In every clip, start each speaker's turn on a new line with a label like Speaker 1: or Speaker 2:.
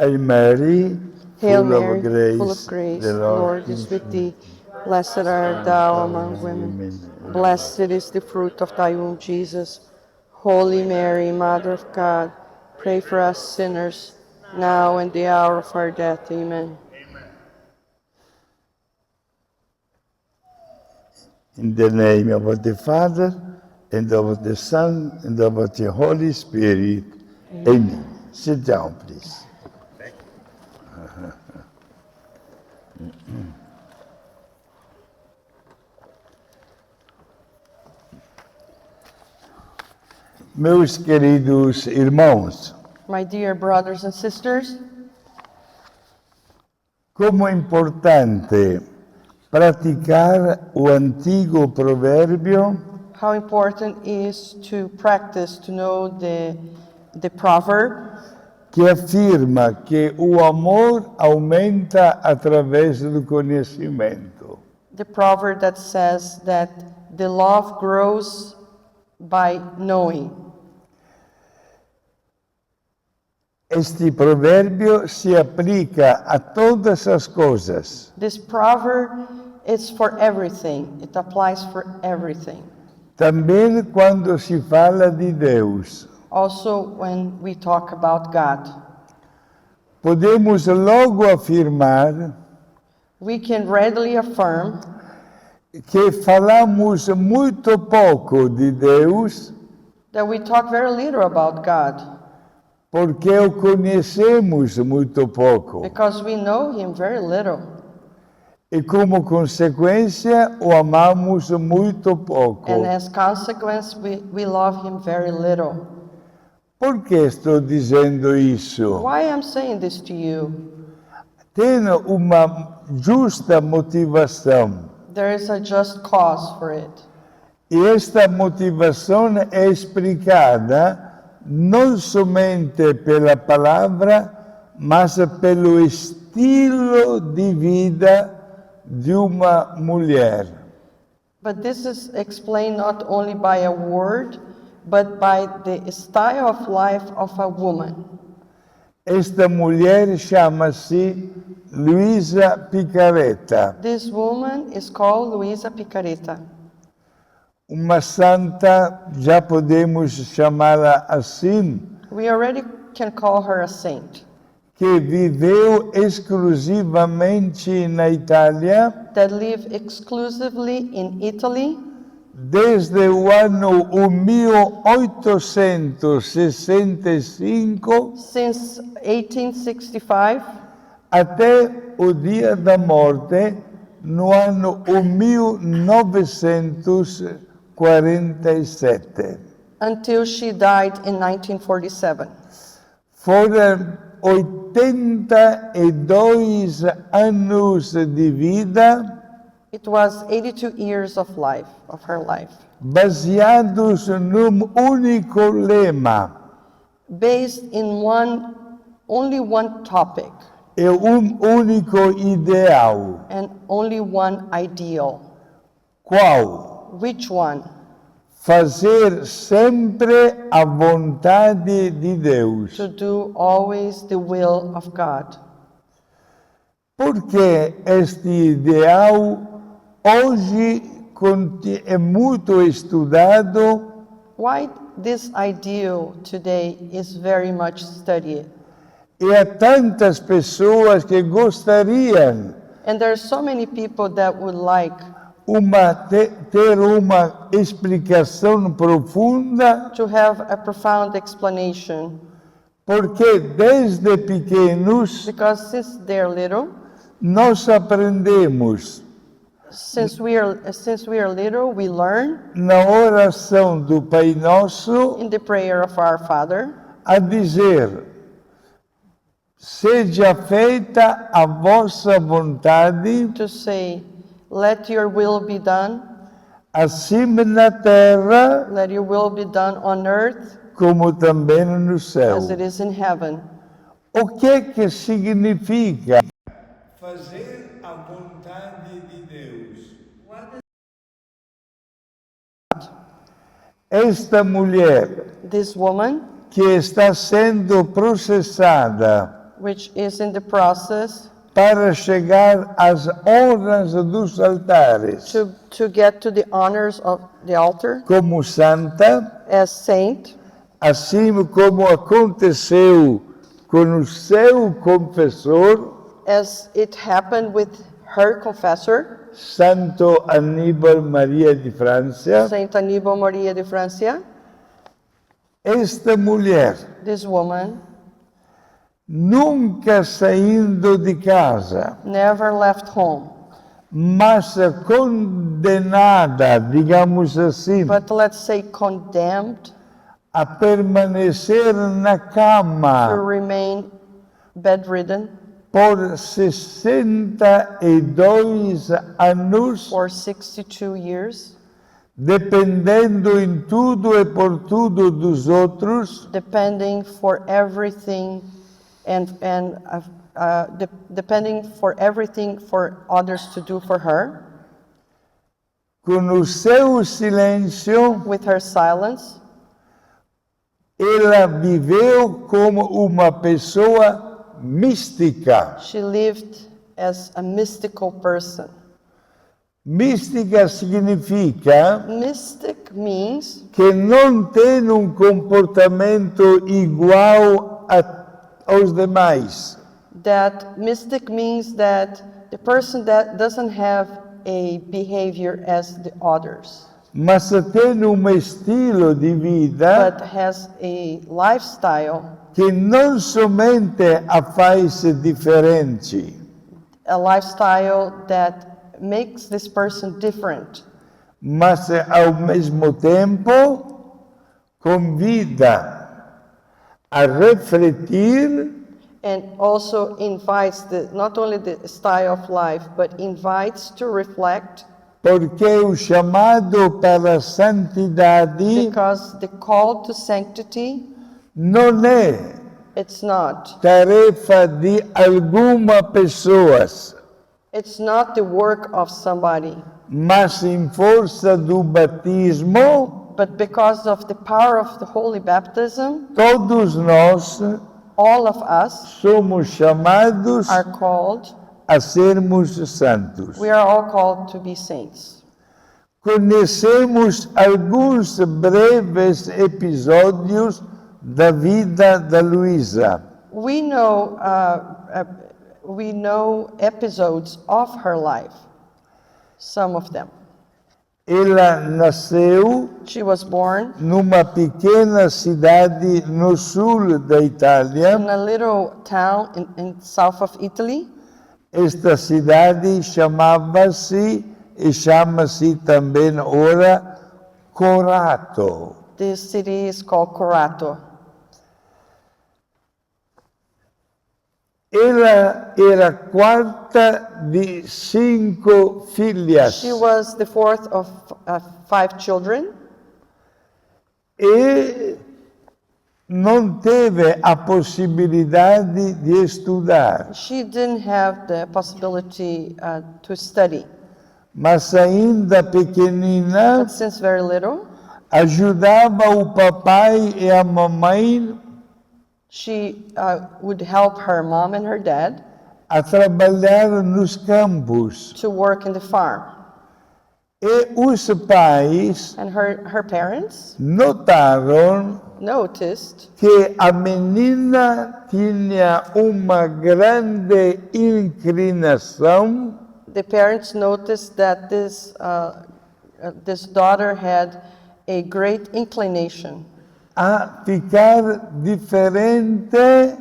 Speaker 1: Hail Mary,
Speaker 2: Hail
Speaker 1: full of
Speaker 2: Mary,
Speaker 1: grace,
Speaker 2: full of grace,
Speaker 1: the
Speaker 2: the Lord is with thee. Blessed art thou among women. Blessed is the fruit of thy womb, Jesus. Holy Mary, Mother of God, pray for us sinners, now and the hour of our death. Amen.
Speaker 1: In the name of the Father, and of the Son, and of the Holy Spirit. Amen. Sit down, please. Meus queridos irmãos,
Speaker 2: My dear brothers and sisters,
Speaker 1: como é importante praticar o antigo provérbio
Speaker 2: how important is to practice, to know the proverb
Speaker 1: que afirma que o amor aumenta através do conhecimento.
Speaker 2: the proverb that says that the love grows by knowing.
Speaker 1: Este provérbio se aplica a todas as coisas,
Speaker 2: This proverb is for everything. It applies for everything.
Speaker 1: também quando se fala de Deus.
Speaker 2: Also when we talk about God.
Speaker 1: Podemos logo afirmar
Speaker 2: We can readily affirm
Speaker 1: que falamos muito pouco de Deus
Speaker 2: that we talk very little about God
Speaker 1: porque o conhecemos muito pouco.
Speaker 2: because we know Him very little.
Speaker 1: E como consequência, o amamos muito pouco.
Speaker 2: And as consequence, we love Him very little.
Speaker 1: Por que estou dizendo isso?
Speaker 2: Why I'm saying this to you?
Speaker 1: Tem uma justa motivação.
Speaker 2: There is a just cause for it.
Speaker 1: E esta motivação é explicada não somente pela palavra, mas pelo estilo de vida de uma mulher.
Speaker 2: But this is explained not only by a word, but by the style of life of a woman.
Speaker 1: Esta mulher chama-se Luisa Picareta,
Speaker 2: This woman is called Luisa Picareta.
Speaker 1: uma santa, já podemos chamá-la assim,
Speaker 2: We already can call her a saint,
Speaker 1: que viveu exclusivamente na Itália
Speaker 2: that lived exclusively in Italy
Speaker 1: desde o ano 1865
Speaker 2: since 1865
Speaker 1: até o dia da morte no ano 1947.
Speaker 2: until she died in 1947.
Speaker 1: Foram 82 anos de vida
Speaker 2: It was 82 years of her life,
Speaker 1: baseados num único lema
Speaker 2: based in only one topic
Speaker 1: e único ideal.
Speaker 2: and only one ideal.
Speaker 1: Qual?
Speaker 2: Which one?
Speaker 1: Fazer sempre a vontade de Deus.
Speaker 2: To do always the will of God.
Speaker 1: Porque este ideal hoje é muito estudado
Speaker 2: Why this ideal today is very much studied.
Speaker 1: e há tantas pessoas que gostariam
Speaker 2: And there are so many people that would like
Speaker 1: ter uma explicação profunda,
Speaker 2: to have a profound explanation,
Speaker 1: porque desde pequenos
Speaker 2: because since they're little,
Speaker 1: nós aprendemos
Speaker 2: since we are little, we learn
Speaker 1: na oração do Pai Nosso
Speaker 2: in the prayer of our Father
Speaker 1: a dizer: seja feita a vossa vontade,
Speaker 2: to say, let your will be done,
Speaker 1: assim na terra
Speaker 2: let your will be done on earth
Speaker 1: como também no céu.
Speaker 2: as it is in heaven.
Speaker 1: O que significa fazer a vontade de Deus? Esta mulher
Speaker 2: This woman
Speaker 1: que está sendo processada
Speaker 2: which is in the process
Speaker 1: para chegar às honras dos altares.
Speaker 2: to get to the honors of the altar
Speaker 1: Como santa,
Speaker 2: as saint,
Speaker 1: assim como aconteceu com o seu confessor,
Speaker 2: as it happened with her confessor,
Speaker 1: Santo Aníbal Maria de França.
Speaker 2: Saint Aníbal Maria de Francia.
Speaker 1: Esta mulher,
Speaker 2: This woman
Speaker 1: nunca saindo de casa,
Speaker 2: never left home,
Speaker 1: mas condenada, digamos assim,
Speaker 2: but let's say condemned
Speaker 1: a permanecer na
Speaker 2: to
Speaker 1: cama
Speaker 2: remain bedridden
Speaker 1: por 62 anos,
Speaker 2: for 62 years,
Speaker 1: dependendo em tudo e por tudo dos outros,
Speaker 2: depending for everything depending for everything for others to do for her,
Speaker 1: com o seu silêncio,
Speaker 2: with her silence.
Speaker 1: ela viveu como uma pessoa mística.
Speaker 2: She lived as a mystical person.
Speaker 1: Mística significa
Speaker 2: Mystic means
Speaker 1: que não tem comportamento igual aos demais.
Speaker 2: that the person that doesn't have a behavior as the others,
Speaker 1: Mas tem estilo de vida
Speaker 2: but has a lifestyle,
Speaker 1: que não somente a faz diferente,
Speaker 2: a lifestyle that makes this person different,
Speaker 1: mas ao mesmo tempo convida a refletir,
Speaker 2: and also invites not only the style of life, but invites to reflect,
Speaker 1: porque o chamado para a santidade
Speaker 2: because the call to sanctity,
Speaker 1: não é
Speaker 2: it's not
Speaker 1: tarefa de algumas pessoas,
Speaker 2: it's not the work of somebody,
Speaker 1: mas em força do batismo,
Speaker 2: but because of the power of the holy baptism,
Speaker 1: todos nós
Speaker 2: all of us
Speaker 1: somos chamados
Speaker 2: are called,
Speaker 1: a sermos santos.
Speaker 2: we are all called to be saints.
Speaker 1: Conhecemos alguns breves episódios da vida da Luísa.
Speaker 2: We know episodes of her life, some of them.
Speaker 1: Ela nasceu
Speaker 2: She was born
Speaker 1: numa pequena cidade no sul da Itália.
Speaker 2: in a little town in south of Italy.
Speaker 1: Esta cidade chamava-se e chama-se também ora Corato.
Speaker 2: This city is called Corato.
Speaker 1: Ela era quarta de 5 filhas
Speaker 2: She was the fourth of 5 children,
Speaker 1: e não teve a possibilidade de estudar,
Speaker 2: she didn't have the possibility to study.
Speaker 1: mas ainda pequenina
Speaker 2: But since very little,
Speaker 1: ajudava o papai e a mamãe
Speaker 2: she would help her mom and her dad
Speaker 1: a trabalhar nos campos.
Speaker 2: to work in the farm.
Speaker 1: E os pais
Speaker 2: And her parents
Speaker 1: notaram
Speaker 2: noticed
Speaker 1: que a menina tinha uma grande inclinação
Speaker 2: the parents noticed that this daughter had a great inclination
Speaker 1: a ficar diferente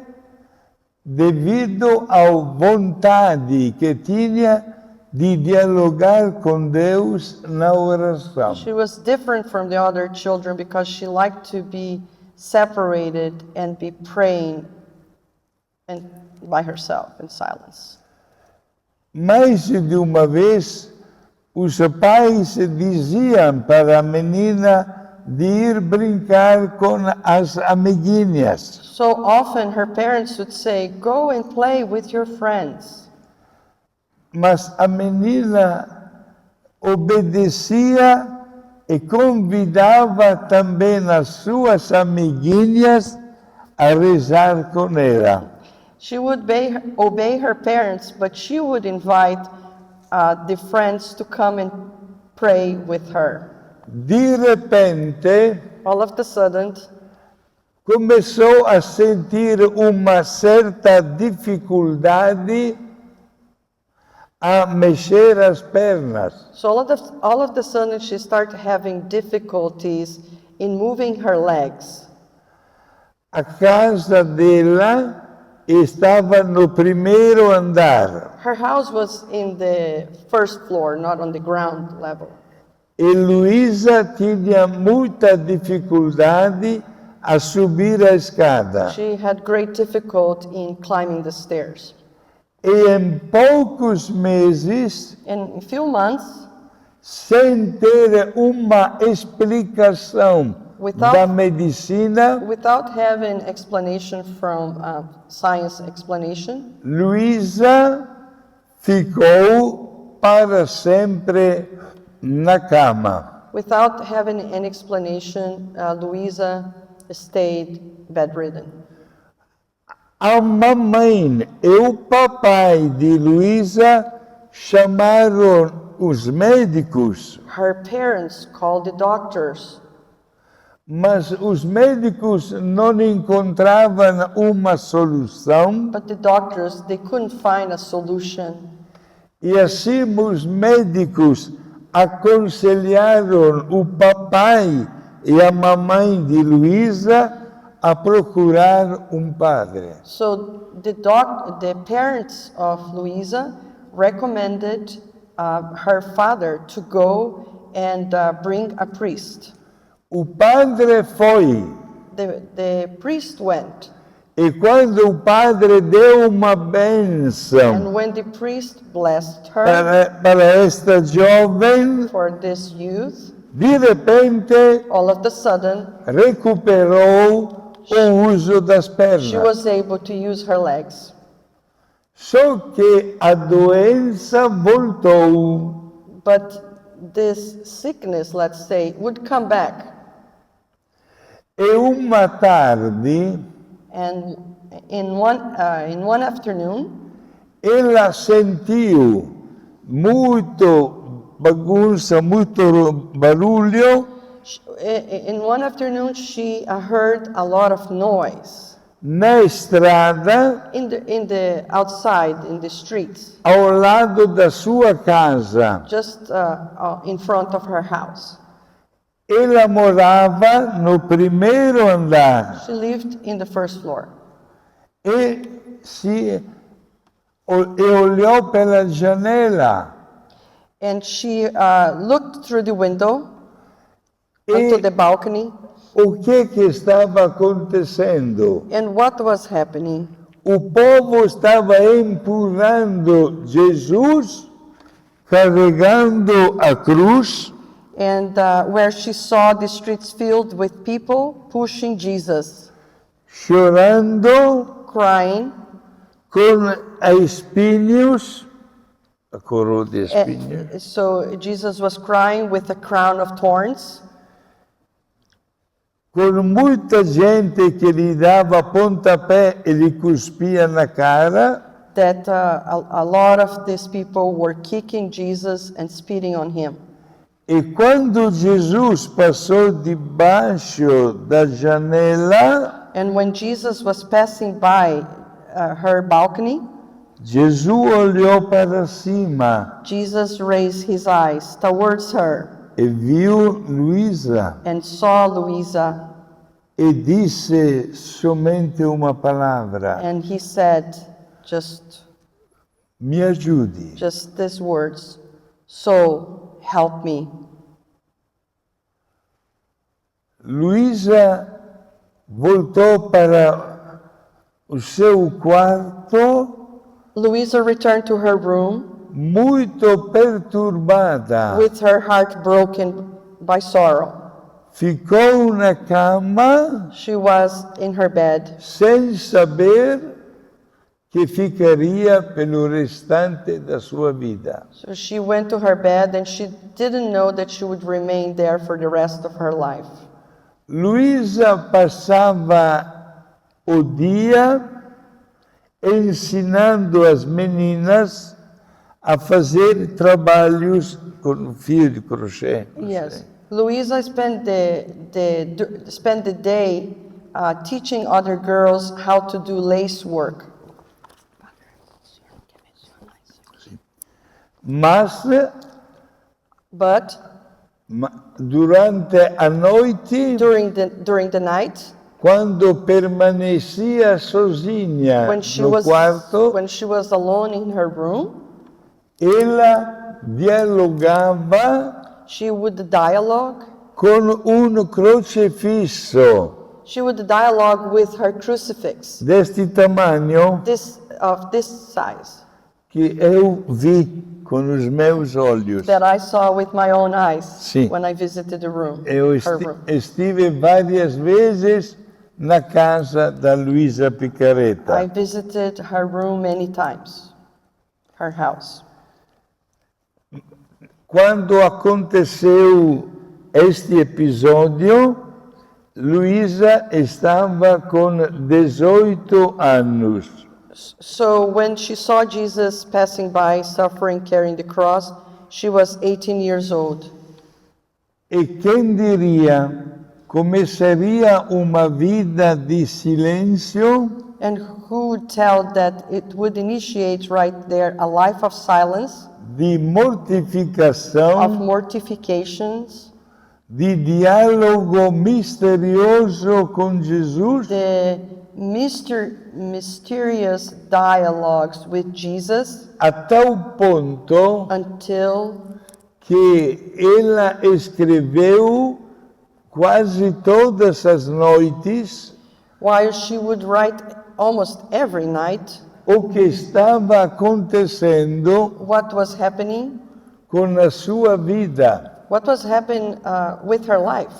Speaker 1: devido à vontade que tinha de dialogar com Deus na oração.
Speaker 2: She was different from the other children because she liked to be separated and be praying and by herself in silence.
Speaker 1: Mais de uma vez, os pais diziam para a menina de ir brincar com as amiguinhas.
Speaker 2: So often her parents would say, "Go and play with your friends."
Speaker 1: Mas a menina obedecia e convidava também as suas amiguinhas a rezar com ela.
Speaker 2: She would obey her parents, but she would invite the friends to come and pray with her.
Speaker 1: Di repente
Speaker 2: All of a sudden,
Speaker 1: começou a sentir uma certa dificuldade a mexer as pernas.
Speaker 2: so all of a sudden, she started having difficulties in moving her legs.
Speaker 1: A casa dela estava no primeiro andar
Speaker 2: Her house was in the first floor, not on the ground level.
Speaker 1: e Luísa tinha muita dificuldade a subir a escada.
Speaker 2: She had great difficulty in climbing the stairs.
Speaker 1: E em poucos meses,
Speaker 2: In a few months,
Speaker 1: sem ter uma explicação
Speaker 2: Without-
Speaker 1: da medicina,
Speaker 2: without having explanation from science explanation,
Speaker 1: Luísa ficou para sempre na cama.
Speaker 2: without having an explanation, Louisa stayed bedridden.
Speaker 1: A mamãe e o papai de Luísa chamaram os médicos,
Speaker 2: Her parents called the doctors,
Speaker 1: mas os médicos não encontravam uma solução
Speaker 2: but the doctors, they couldn't find a solution.
Speaker 1: e assim os médicos aconselharam o papai e a mamãe de Luísa a procurar padre.
Speaker 2: So the parents of Louisa recommended her father to go and bring a priest.
Speaker 1: O padre foi,
Speaker 2: The priest went,
Speaker 1: e quando o padre deu uma bênção
Speaker 2: and when the priest blessed her
Speaker 1: para esta jovem,
Speaker 2: for this youth,
Speaker 1: de repente
Speaker 2: all of a sudden
Speaker 1: recuperou o uso das
Speaker 2: she
Speaker 1: pernas.
Speaker 2: was able to use her legs.
Speaker 1: Só que a doença voltou.
Speaker 2: But this sickness, let's say, would come back.
Speaker 1: E uma tarde,
Speaker 2: And in one afternoon,
Speaker 1: ela sentiu muito bagunça, muito barulho
Speaker 2: in one afternoon, she heard a lot of noise
Speaker 1: na estrada
Speaker 2: in the outside in the streets,
Speaker 1: ao lado da sua casa.
Speaker 2: just in front of her house.
Speaker 1: Ela morava no primeiro andar
Speaker 2: She lived in the first floor,
Speaker 1: e olhou pela janela
Speaker 2: and she looked through the window
Speaker 1: e
Speaker 2: onto the balcony.
Speaker 1: o que estava acontecendo?
Speaker 2: And what was happening?
Speaker 1: O povo estava empurrando Jesus, carregando a cruz,
Speaker 2: And where she saw the streets filled with people pushing Jesus,
Speaker 1: chorando,
Speaker 2: crying,
Speaker 1: com espinhos, a coroa de espinhos,
Speaker 2: so Jesus was crying with a crown of thorns,
Speaker 1: com muita gente que lhe dava pontapé e lhe cuspia na cara,
Speaker 2: that a lot of these people were kicking Jesus and spitting on him.
Speaker 1: e quando Jesus passou debaixo da janela,
Speaker 2: And when Jesus was passing by her balcony,
Speaker 1: Jesus olhou para cima
Speaker 2: Jesus raised his eyes towards her
Speaker 1: e viu Luísa
Speaker 2: and saw Louisa,
Speaker 1: e disse somente uma palavra:
Speaker 2: and he said just
Speaker 1: me ajude.
Speaker 2: these words, "So help me."
Speaker 1: Luísa voltou para o seu quarto
Speaker 2: Louisa returned to her room
Speaker 1: muito perturbada.
Speaker 2: with her heart broken by sorrow.
Speaker 1: Ficou na cama
Speaker 2: She was in her bed,
Speaker 1: sem saber que ficaria pelo restante da sua vida.
Speaker 2: so she went to her bed and she didn't know that she would remain there for the rest of her life.
Speaker 1: Luísa passava o dia ensinando as meninas a fazer trabalhos com fio de crochê.
Speaker 2: Yes. Luisa spent the day teaching other girls how to do lace work.
Speaker 1: Mas
Speaker 2: But
Speaker 1: durante a noite,
Speaker 2: during the night,
Speaker 1: quando permanecia sozinha
Speaker 2: when she
Speaker 1: no quarto,
Speaker 2: was alone in her room,
Speaker 1: ela dialogava
Speaker 2: she would dialogue.
Speaker 1: con un crocifisso
Speaker 2: She would dialogue with her crucifix,
Speaker 1: deste tamanho
Speaker 2: of this size,
Speaker 1: que eu vi com os meus olhos.
Speaker 2: that I saw with my own eyes
Speaker 1: Sim.
Speaker 2: when I visited the room.
Speaker 1: Eu
Speaker 2: Her room.
Speaker 1: estive várias vezes na casa da Luisa
Speaker 2: I
Speaker 1: Picareta.
Speaker 2: visited her room many times, her house.
Speaker 1: Quando aconteceu este episódio, Luisa estava com 18 anos.
Speaker 2: So when she saw Jesus passing by, suffering, carrying the cross, she was 18 years old.
Speaker 1: E quem diria, começaria uma vida de silêncio,
Speaker 2: And who would tell that it would initiate right there a life of silence,
Speaker 1: de mortificação,
Speaker 2: of mortifications,
Speaker 1: de diálogo misterioso com Jesus,
Speaker 2: the mysterious dialogues with Jesus,
Speaker 1: a tal ponto
Speaker 2: until
Speaker 1: que ela escreveu quase todas as noites
Speaker 2: while she would write almost every night
Speaker 1: o que estava acontecendo
Speaker 2: what was happening,
Speaker 1: com a sua vida,
Speaker 2: what was happening with her life.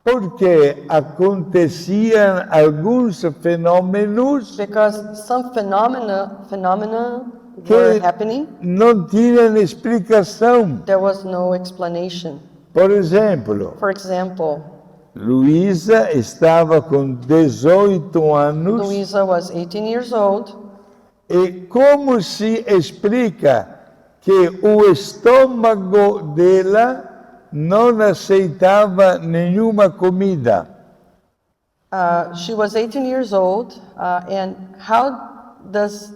Speaker 1: porque aconteciam alguns fenômenos
Speaker 2: Because some phenomena
Speaker 1: que
Speaker 2: were happening,
Speaker 1: não tinham explicação.
Speaker 2: there was no explanation.
Speaker 1: Por exemplo,
Speaker 2: For example,
Speaker 1: Luísa estava com 18 anos
Speaker 2: Luisa was 18 years old,
Speaker 1: e como se explica que o estômago dela não aceitava nenhuma comida?
Speaker 2: she was 18 years old, and how does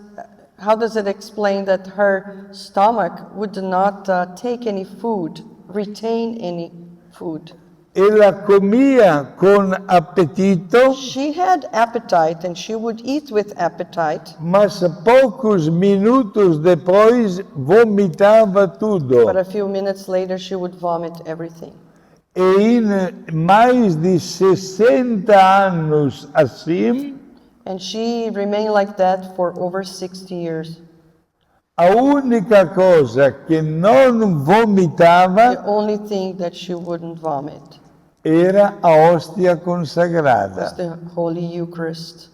Speaker 2: it explain that her stomach would not take any food, retain any food?
Speaker 1: Ela comia com apetito,
Speaker 2: She had appetite and she would eat with appetite,
Speaker 1: mas poucos minutos depois vomitava tudo.
Speaker 2: but a few minutes later she would vomit everything.
Speaker 1: E em mais de 60 anos assim,
Speaker 2: And she remained like that for over 60 years.
Speaker 1: a única coisa que não
Speaker 2: The
Speaker 1: vomitava
Speaker 2: only thing that she wouldn't vomit
Speaker 1: era a hóstia
Speaker 2: was
Speaker 1: consagrada.
Speaker 2: the Holy Eucharist.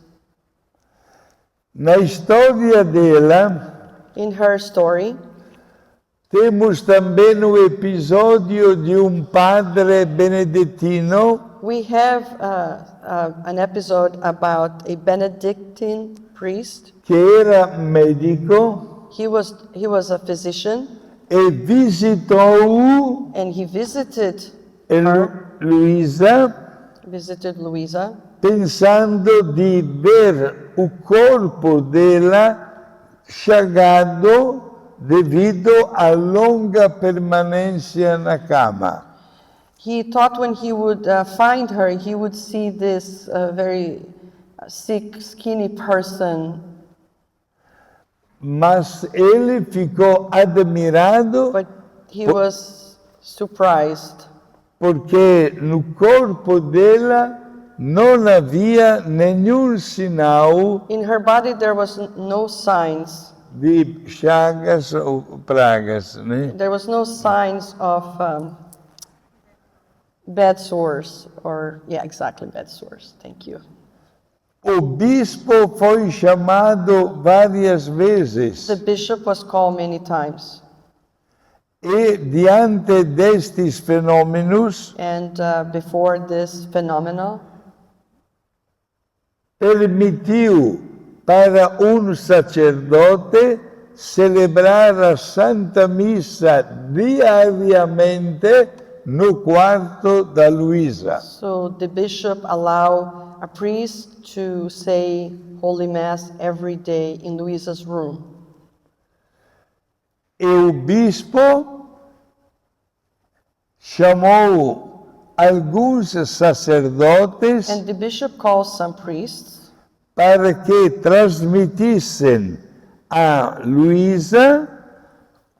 Speaker 1: Na história dela,
Speaker 2: In her story,
Speaker 1: temos também o episódio de padre beneditino
Speaker 2: we have an episode about a Benedictine priest.
Speaker 1: que era médico
Speaker 2: He was a physician,
Speaker 1: e visitou
Speaker 2: and he visited
Speaker 1: Luísa
Speaker 2: Luisa,
Speaker 1: pensando de ver o corpo dela chagado devido à longa permanência na cama.
Speaker 2: He thought when he would find her, he would see this very sick, skinny person.
Speaker 1: Mas ele ficou admirado
Speaker 2: But he was surprised
Speaker 1: porque no corpo dela não havia nenhum sinal
Speaker 2: in her body there was no signs.
Speaker 1: de chagas ou pragas, né?
Speaker 2: There was no signs of bad sores bad sores. Thank you.
Speaker 1: O bispo foi chamado várias vezes
Speaker 2: The bishop was called many times,
Speaker 1: e diante destes fenômenos
Speaker 2: and before this phenomena,
Speaker 1: permitiu para un sacerdote celebrar a Santa Missa diariamente no quarto da Luísa.
Speaker 2: So the bishop allow a priest to say Holy Mass every day in Luisa's room.
Speaker 1: E o bispo chamou alguns sacerdotes
Speaker 2: And the bishop calls some priests
Speaker 1: para que transmitissem a Luísa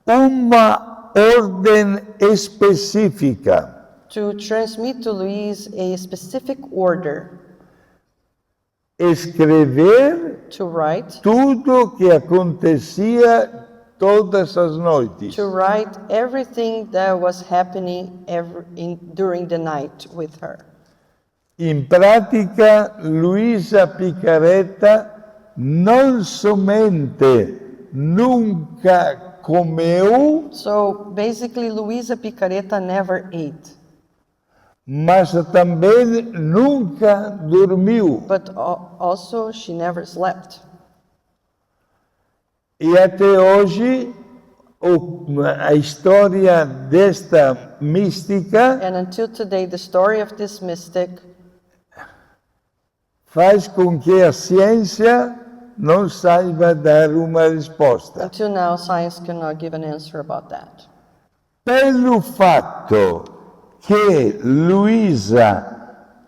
Speaker 1: uma ordem específica.
Speaker 2: to transmit to Luis a specific order
Speaker 1: Escrever
Speaker 2: to write,
Speaker 1: tudo que acontecia todas as noites.
Speaker 2: to write everything that was happening during the night with her.
Speaker 1: Em prática, Luísa Picareta não somente nunca comeu,
Speaker 2: So basically, Luisa Picareta never ate,
Speaker 1: mas também nunca dormiu.
Speaker 2: but also she never slept.
Speaker 1: E até hoje, a história desta mística
Speaker 2: And until today, the story of this mystic
Speaker 1: faz com que a ciência não saiba dar uma resposta.
Speaker 2: until now, science cannot give an answer about that.
Speaker 1: Pelo fato que Luísa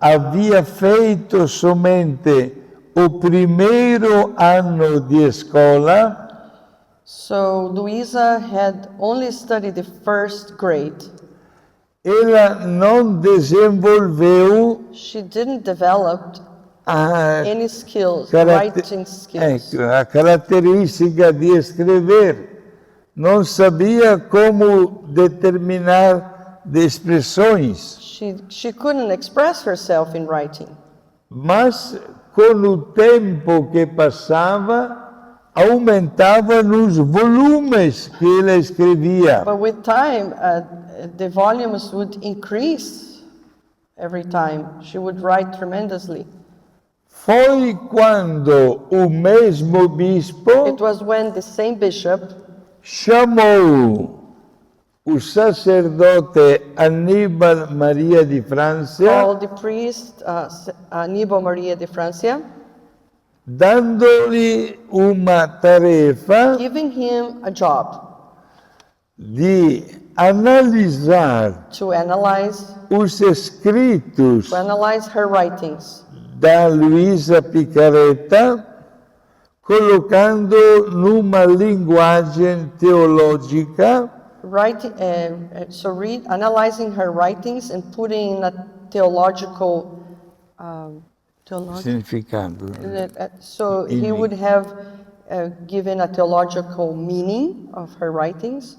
Speaker 1: havia feito somente o primeiro ano de escola,
Speaker 2: So Luisa had only studied the first grade.
Speaker 1: ela não desenvolveu
Speaker 2: She didn't develop
Speaker 1: a,
Speaker 2: any skills,
Speaker 1: caracter-
Speaker 2: writing skills.
Speaker 1: a característica de escrever. Não sabia como determinar de expressões,
Speaker 2: She couldn't express herself in writing.
Speaker 1: mas com o tempo que passava, aumentava nos volumes que ela escrevia.
Speaker 2: But with time, the volumes would increase every time. She would write tremendously.
Speaker 1: Foi quando o mesmo
Speaker 2: It
Speaker 1: bispo
Speaker 2: was when the same bishop
Speaker 1: chamou o sacerdote Aníbal Maria de França,
Speaker 2: called the priest Aníbal Maria de Francia,
Speaker 1: dando-lhe uma tarefa
Speaker 2: giving him a job
Speaker 1: de analisar
Speaker 2: to analyze
Speaker 1: os escritos
Speaker 2: her writings,
Speaker 1: da Luísa Picareta, colocando numa linguagem teológica
Speaker 2: analyzing her writings and putting in a theological.
Speaker 1: significado.
Speaker 2: So he would have given a theological meaning of her writings,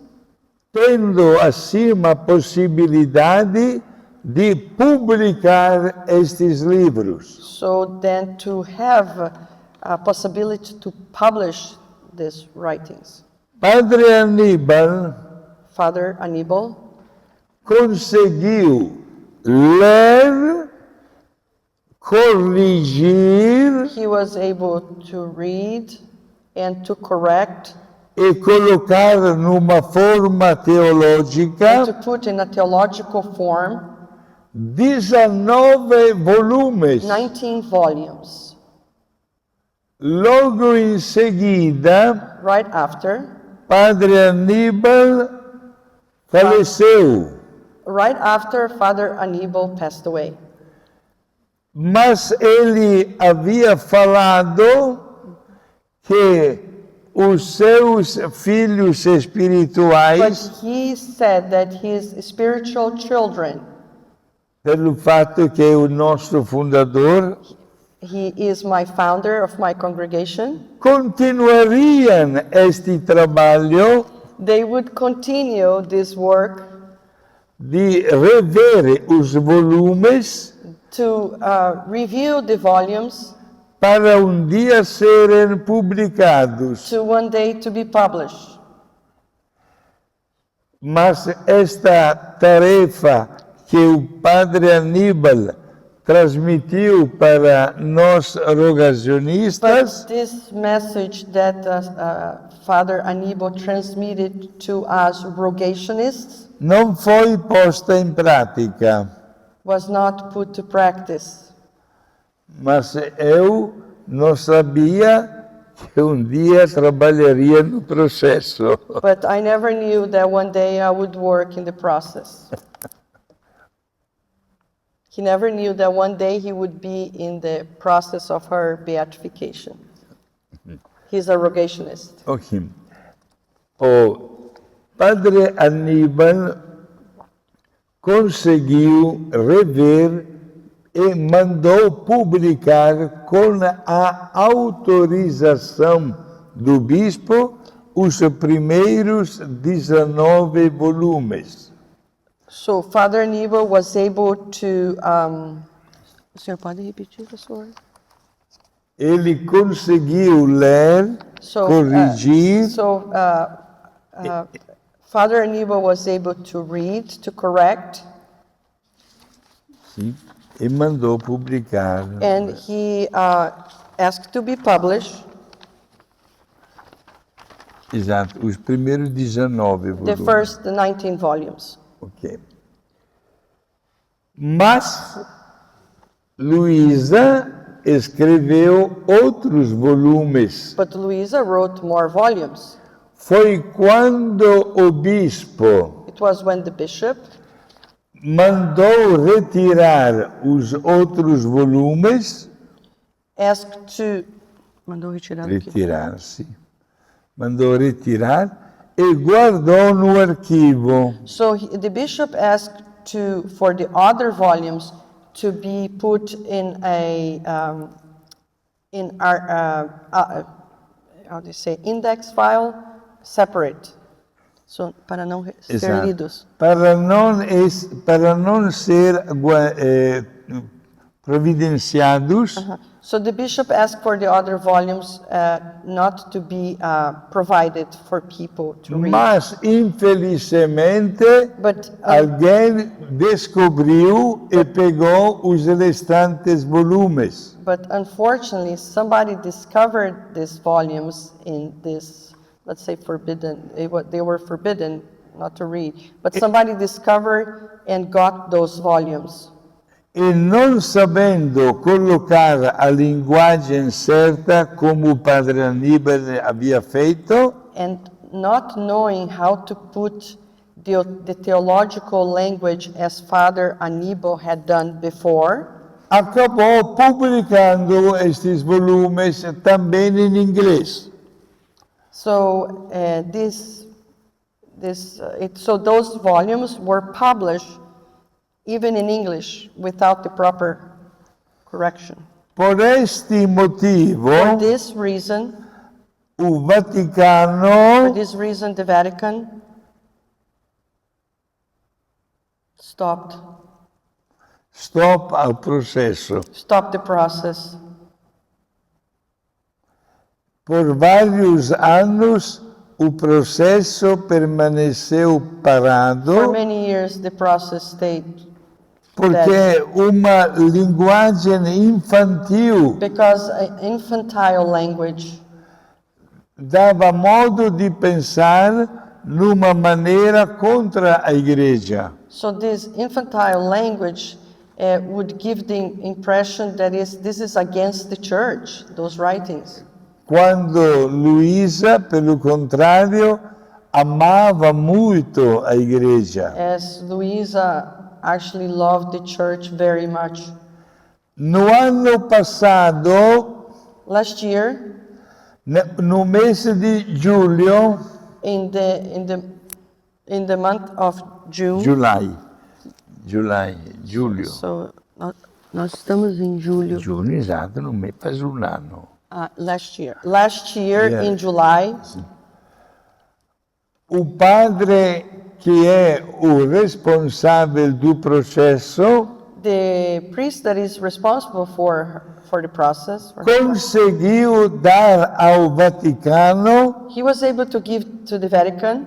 Speaker 1: Tendo assim a possibilidade de publicar estes livros.
Speaker 2: so then to have a possibility to publish these writings.
Speaker 1: Padre Aníbal
Speaker 2: Father Aníbal
Speaker 1: conseguiu ler, corrigir
Speaker 2: he was able to read and to correct
Speaker 1: e colocar numa forma
Speaker 2: and to
Speaker 1: teológica
Speaker 2: put in a theological form
Speaker 1: 19 volumes.
Speaker 2: 19 volumes.
Speaker 1: Logo em seguida,
Speaker 2: Right after,
Speaker 1: Padre Aníbal faleceu,
Speaker 2: Father Aníbal passed away.
Speaker 1: mas ele havia falado que os seus filhos
Speaker 2: But
Speaker 1: espirituais,
Speaker 2: he said that his spiritual children,
Speaker 1: pelo fato que é o nosso fundador,
Speaker 2: he is my founder of my congregation,
Speaker 1: continuariam este trabalho
Speaker 2: they would continue this work
Speaker 1: de rever os volumes
Speaker 2: to review the volumes
Speaker 1: para dia serem publicados.
Speaker 2: to one day to be published.
Speaker 1: Mas esta tarefa que o Padre Aníbal transmitiu para nós rogacionistas
Speaker 2: But this message that Father Aníbal transmitted to us rogationists
Speaker 1: não foi posta em prática,
Speaker 2: was not put to practice.
Speaker 1: mas eu não sabia que um dia trabalharia no processo.
Speaker 2: But I never knew that one day I would work in the process. He never knew that one day he would be in the process of her beatification. He's a rogationist.
Speaker 1: Ok. O Padre Aníbal conseguiu rever e mandou publicar com a autorização do bispo os primeiros 19 volumes.
Speaker 2: So Father Aníbal was able to. O senhor pode repetir, pastor?
Speaker 1: Ele conseguiu ler, corrigir
Speaker 2: Father Aníbal was able to read, to correct,
Speaker 1: sim, e mandou publicar.
Speaker 2: and he asked to be published
Speaker 1: Exato, os primeiros 19
Speaker 2: the
Speaker 1: volumes.
Speaker 2: first 19 volumes.
Speaker 1: Ok. Mas Luísa escreveu outros volumes.
Speaker 2: But Luisa wrote more volumes.
Speaker 1: Foi quando o bispo
Speaker 2: It was when the bishop
Speaker 1: mandou retirar os outros volumes,
Speaker 2: asked to. Mandou retirar o quê?
Speaker 1: retirar-se, mandou retirar e guardou no arquivo.
Speaker 2: So the bishop asked for the other volumes to be put in how do you say, index file, separate. So, para não ser
Speaker 1: Exato.
Speaker 2: lidos.
Speaker 1: Para não ser providenciados,
Speaker 2: So the bishop asked for the other volumes not to be provided for people to read.
Speaker 1: mas infelizmente
Speaker 2: But
Speaker 1: alguém descobriu e pegou os restantes volumes.
Speaker 2: unfortunately, somebody discovered these volumes in this, let's say, forbidden. They were forbidden not to read, but somebody discovered and got those volumes.
Speaker 1: E não sabendo colocar a linguagem certa como o Padre Aníbal havia feito,
Speaker 2: And not knowing how to put the theological language as Father Aníbal had done before,
Speaker 1: acabou publicando estes volumes também em inglês.
Speaker 2: so so those volumes were published even in English without the proper correction.
Speaker 1: Por este motivo,
Speaker 2: For this reason,
Speaker 1: o Vaticano
Speaker 2: the Vatican stopped
Speaker 1: ao processo.
Speaker 2: the process.
Speaker 1: Por vários anos, o processo permaneceu
Speaker 2: For
Speaker 1: parado
Speaker 2: many years, the process stayed
Speaker 1: porque uma linguagem infantil
Speaker 2: because infantile language
Speaker 1: dava modo de pensar numa maneira contra a igreja.
Speaker 2: So this infantile language would give the impression that this is against the church, those writings.
Speaker 1: Quando Luísa, pelo contrário, amava muito a igreja.
Speaker 2: As Luisa actually loved the church very much.
Speaker 1: No ano passado,
Speaker 2: Last year,
Speaker 1: no mês de julho,
Speaker 2: in the month of June,
Speaker 1: julho.
Speaker 2: so nós estamos em julho.
Speaker 1: Junho, exato, no mês faz um ano.
Speaker 2: Last year
Speaker 1: Yeah.
Speaker 2: in July,
Speaker 1: O padre que é o responsável do processo
Speaker 2: the priest that is responsible for the process,
Speaker 1: conseguiu dar ao Vaticano
Speaker 2: he was able to give to the Vatican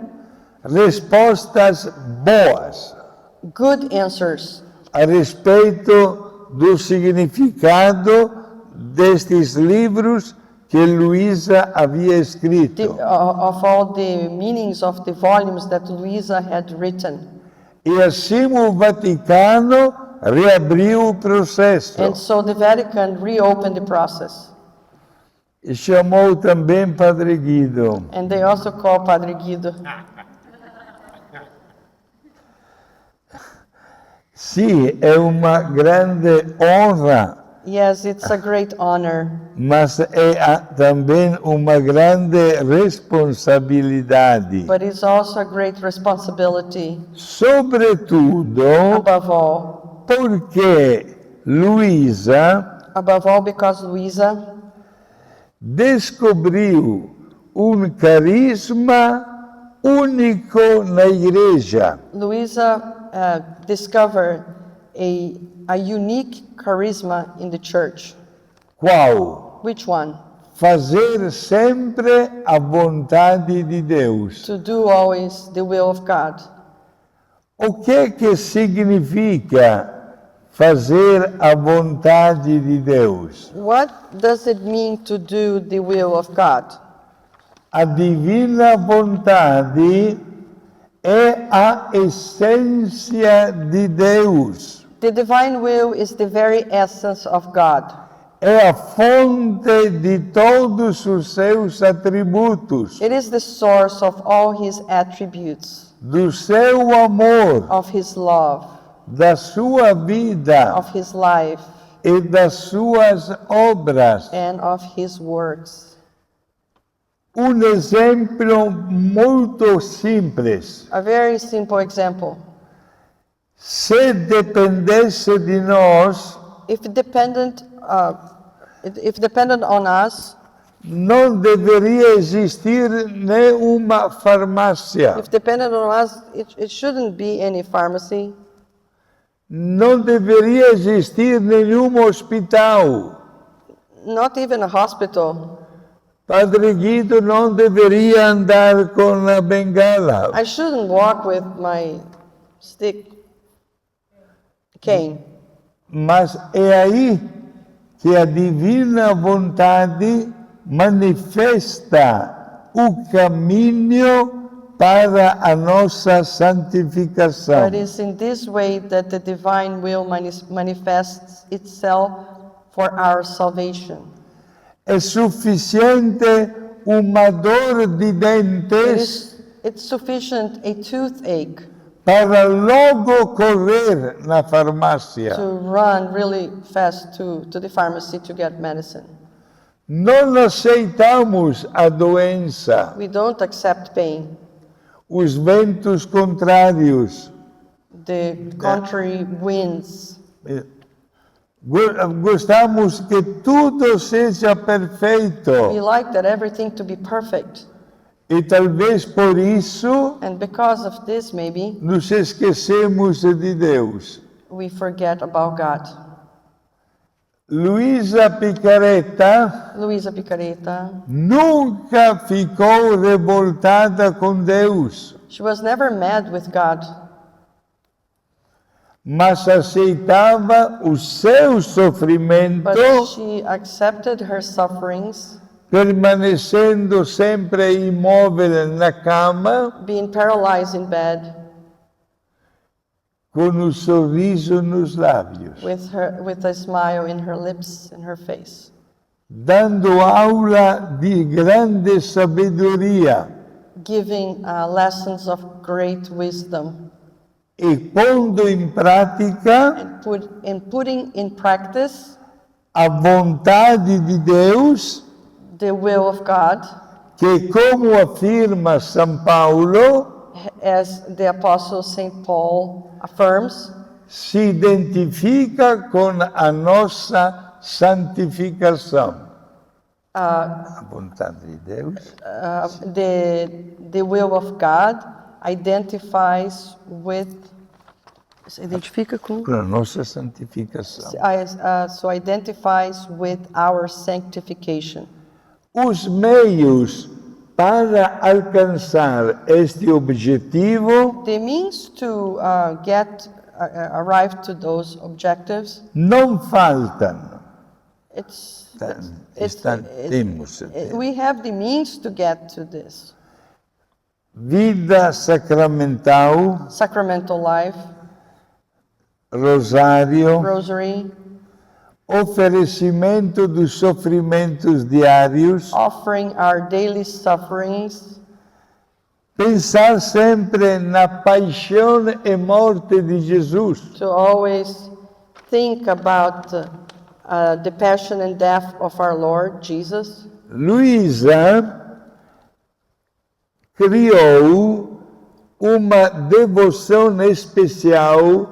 Speaker 1: respostas boas
Speaker 2: good answers
Speaker 1: a respeito do significado destes livros que Luísa havia escrito.
Speaker 2: Of all the meanings of the volumes that Luisa had written.
Speaker 1: E assim o Vaticano reabriu o processo.
Speaker 2: And so the Vatican reopened the process.
Speaker 1: E chamou também Padre Guido.
Speaker 2: And they also called Padre Guido.
Speaker 1: Sim, é uma grande honra,
Speaker 2: Yes, it's a great honor,
Speaker 1: mas é também uma grande responsabilidade.
Speaker 2: but it's also a great responsibility,
Speaker 1: Sobretudo
Speaker 2: above all.
Speaker 1: porque Luísa
Speaker 2: Above all because Luisa
Speaker 1: descobriu carisma único na igreja.
Speaker 2: discovered a unique charisma in the church.
Speaker 1: Qual?
Speaker 2: Which one?
Speaker 1: Fazer sempre a vontade de Deus.
Speaker 2: To do always the will of God.
Speaker 1: O que significa fazer a vontade de Deus?
Speaker 2: What does it mean to do the will of God?
Speaker 1: A divina vontade é a essência de Deus.
Speaker 2: The divine will is the very essence of God.
Speaker 1: É a fonte de todos os seus atributos,
Speaker 2: It is the source of all his attributes,
Speaker 1: do seu amor,
Speaker 2: of his love,
Speaker 1: da sua vida
Speaker 2: of his life,
Speaker 1: e das suas obras.
Speaker 2: and of his works.
Speaker 1: Exemplo muito simples.
Speaker 2: A very simple example.
Speaker 1: Se dependesse de nós,
Speaker 2: If dependent on us,
Speaker 1: não deveria existir nenhuma farmácia,
Speaker 2: if dependent on us, it shouldn't be any pharmacy.
Speaker 1: não deveria existir nenhum hospital.
Speaker 2: Not even a hospital.
Speaker 1: Padre Guido não deveria andar com a bengala.
Speaker 2: I shouldn't walk with my cane.
Speaker 1: Mas é aí que a divina vontade manifesta o caminho para a nossa santificação.
Speaker 2: But it's in this way that the divine will manifests itself for our salvation.
Speaker 1: É suficiente uma dor de dentes
Speaker 2: It's sufficient a toothache
Speaker 1: para logo correr na farmácia.
Speaker 2: to run really fast to the pharmacy to get medicine.
Speaker 1: Não aceitamos a doença,
Speaker 2: We don't accept pain.
Speaker 1: os ventos contrários.
Speaker 2: The contrary winds.
Speaker 1: Gostamos que tudo seja perfeito.
Speaker 2: We like that everything to be perfect.
Speaker 1: E talvez por isso
Speaker 2: And because of this, maybe,
Speaker 1: nos esquecemos de Deus.
Speaker 2: we forget about God.
Speaker 1: Luísa Picareta
Speaker 2: Luisa Picareta,
Speaker 1: nunca ficou revoltada com Deus,
Speaker 2: she was never mad with God,
Speaker 1: mas aceitava o seu sofrimento,
Speaker 2: but she accepted her sufferings,
Speaker 1: permanecendo sempre imóvel na cama,
Speaker 2: being paralyzed in bed,
Speaker 1: com um sorriso nos lábios,
Speaker 2: with a smile in her lips and her face,
Speaker 1: dando aula de grande sabedoria
Speaker 2: giving lessons of great wisdom,
Speaker 1: e pondo em prática
Speaker 2: and putting in practice
Speaker 1: a vontade de Deus,
Speaker 2: the will of God,
Speaker 1: que, como afirma São Paulo,
Speaker 2: as the Apostle St. Paul affirms,
Speaker 1: se identifica com a nossa santificação. A vontade de Deus
Speaker 2: the will of God identifies with. Se identifica com.
Speaker 1: com a nossa santificação.
Speaker 2: So identifies with our sanctification.
Speaker 1: Os meios para alcançar este objetivo
Speaker 2: The means to get arrived to those objectives.
Speaker 1: non faltano.
Speaker 2: Temos. We have the means to get to this.
Speaker 1: Vida sacramental,
Speaker 2: Sacramental life,
Speaker 1: rosário,
Speaker 2: rosary,
Speaker 1: oferecimento dos sofrimentos diários,
Speaker 2: offering our daily sufferings,
Speaker 1: pensar sempre na paixão e morte de Jesus,
Speaker 2: to always think about the passion and death of our Lord Jesus.
Speaker 1: Luísa criou uma devoção especial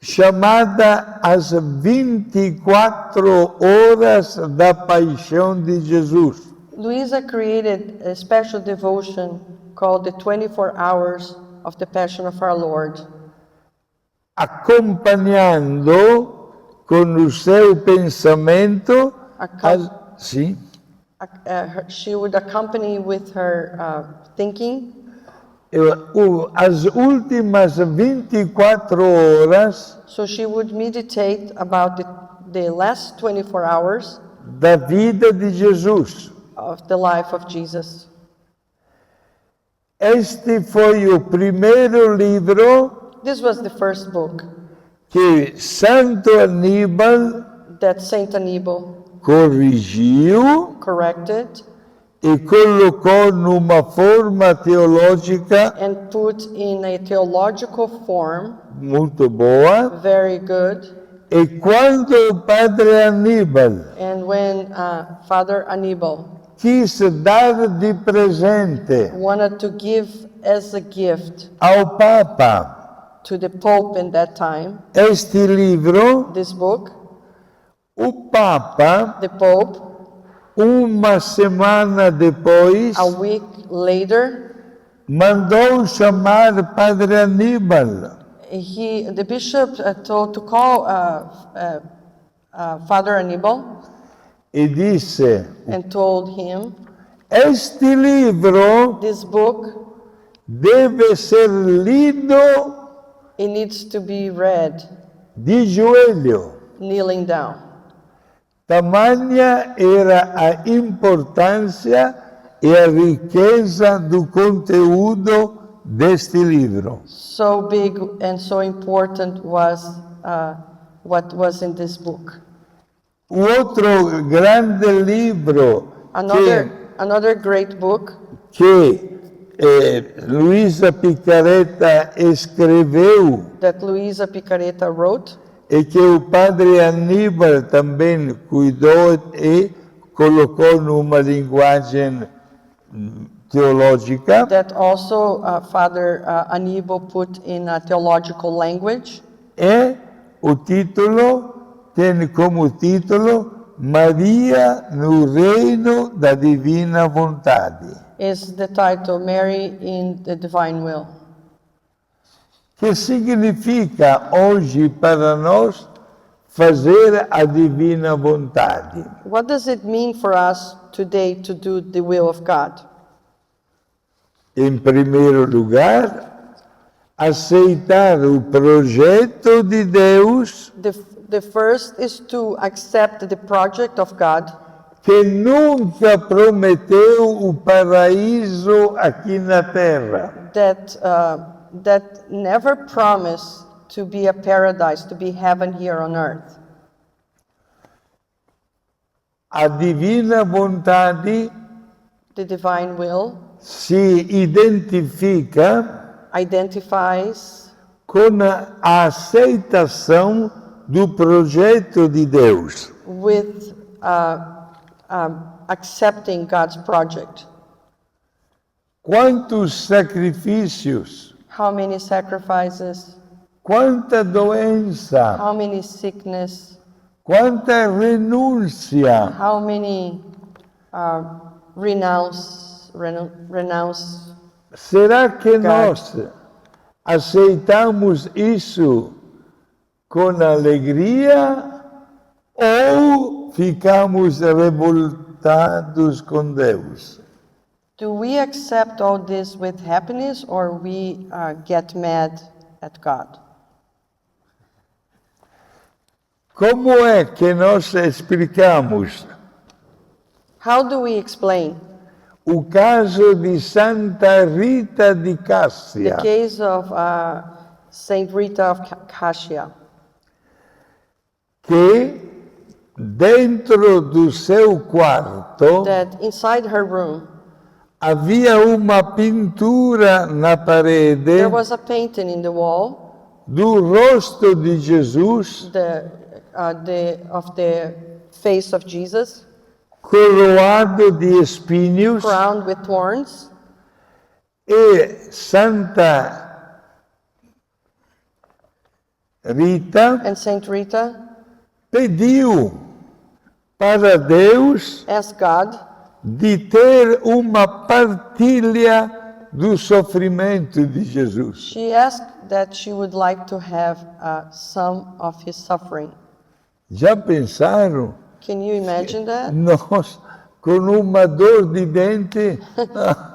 Speaker 1: chamada as 24 horas da paixão de Jesus.
Speaker 2: Luisa created a special devotion called the 24 Hours of the Passion of our Lord,
Speaker 1: acompanhando com o seu pensamento, sim,
Speaker 2: she would accompany with her thinking
Speaker 1: as últimas 24 horas
Speaker 2: so she would meditate about the last 24 hours
Speaker 1: da vida de Jesus.
Speaker 2: of the life of Jesus.
Speaker 1: Este foi o primeiro livro
Speaker 2: This was the first book
Speaker 1: que Santo Aníbal
Speaker 2: that Saint Aníbal
Speaker 1: corrigiu
Speaker 2: corrected
Speaker 1: e colocou numa forma teológica
Speaker 2: and put in a theological form,
Speaker 1: muito boa.
Speaker 2: very good.
Speaker 1: E quando o Padre Aníbal
Speaker 2: And when Father Aníbal
Speaker 1: quis dar de presente
Speaker 2: wanted to give as a gift
Speaker 1: ao Papa
Speaker 2: to the Pope in that time,
Speaker 1: este livro,
Speaker 2: this book,
Speaker 1: o Papa,
Speaker 2: the Pope,
Speaker 1: uma semana depois,
Speaker 2: a week later,
Speaker 1: mandou chamar Padre Aníbal.
Speaker 2: the bishop told to call Father Aníbal
Speaker 1: E disse,
Speaker 2: and told him,
Speaker 1: este livro
Speaker 2: this book,
Speaker 1: deve ser lido
Speaker 2: it needs to be read
Speaker 1: de joelho.
Speaker 2: kneeling down.
Speaker 1: Tamanha era a importância e a riqueza do conteúdo deste livro.
Speaker 2: So big and so important was what was in this book.
Speaker 1: O outro grande livro
Speaker 2: Another great book
Speaker 1: que Luísa Picareta escreveu
Speaker 2: that Luisa Picareta wrote,
Speaker 1: e que o Padre Aníbal também cuidou e colocou numa linguagem teológica,
Speaker 2: that also Father Aníbal put in a theological language,
Speaker 1: tem como título Maria no Reino da Divina Vontade.
Speaker 2: is the title Mary in the Divine Will.
Speaker 1: Que significa hoje para nós fazer a divina vontade?
Speaker 2: What does it mean for us today to do the will of God?
Speaker 1: Em primeiro lugar, aceitar o projeto de Deus
Speaker 2: The first is to accept the project of God
Speaker 1: que nunca prometeu o paraíso aqui na terra.
Speaker 2: that never promised to be a paradise, to be heaven here on earth.
Speaker 1: A divina vontade
Speaker 2: The divine will
Speaker 1: se
Speaker 2: identifies
Speaker 1: com a aceitação do projeto de Deus.
Speaker 2: with accepting God's project.
Speaker 1: Quantos sacrifícios,
Speaker 2: How many sacrifices,
Speaker 1: quanta doença,
Speaker 2: how many sickness,
Speaker 1: quanta renúncia
Speaker 2: how many renounce.
Speaker 1: Será que nós aceitamos isso com alegria ou ficamos revoltados com Deus?
Speaker 2: Do we accept all this with happiness or we get mad at God?
Speaker 1: Como é que nós explicamos
Speaker 2: How do we explain
Speaker 1: o caso de Santa Rita di
Speaker 2: the
Speaker 1: Cassia,
Speaker 2: case of Saint Rita of Cassia?
Speaker 1: que dentro do seu quarto
Speaker 2: That inside her room
Speaker 1: havia uma pintura na parede
Speaker 2: there was a painting in the wall
Speaker 1: do rosto de Jesus
Speaker 2: of the face of Jesus,
Speaker 1: coroado de espinhos,
Speaker 2: crowned with thorns,
Speaker 1: e Santa Rita
Speaker 2: and Saint Rita
Speaker 1: pediu para Deus
Speaker 2: asked God
Speaker 1: de ter uma partilha do sofrimento de Jesus.
Speaker 2: She asked that she would like to have some of his suffering.
Speaker 1: Já pensaram?
Speaker 2: Can you imagine that?
Speaker 1: Nós, com uma dor de dente,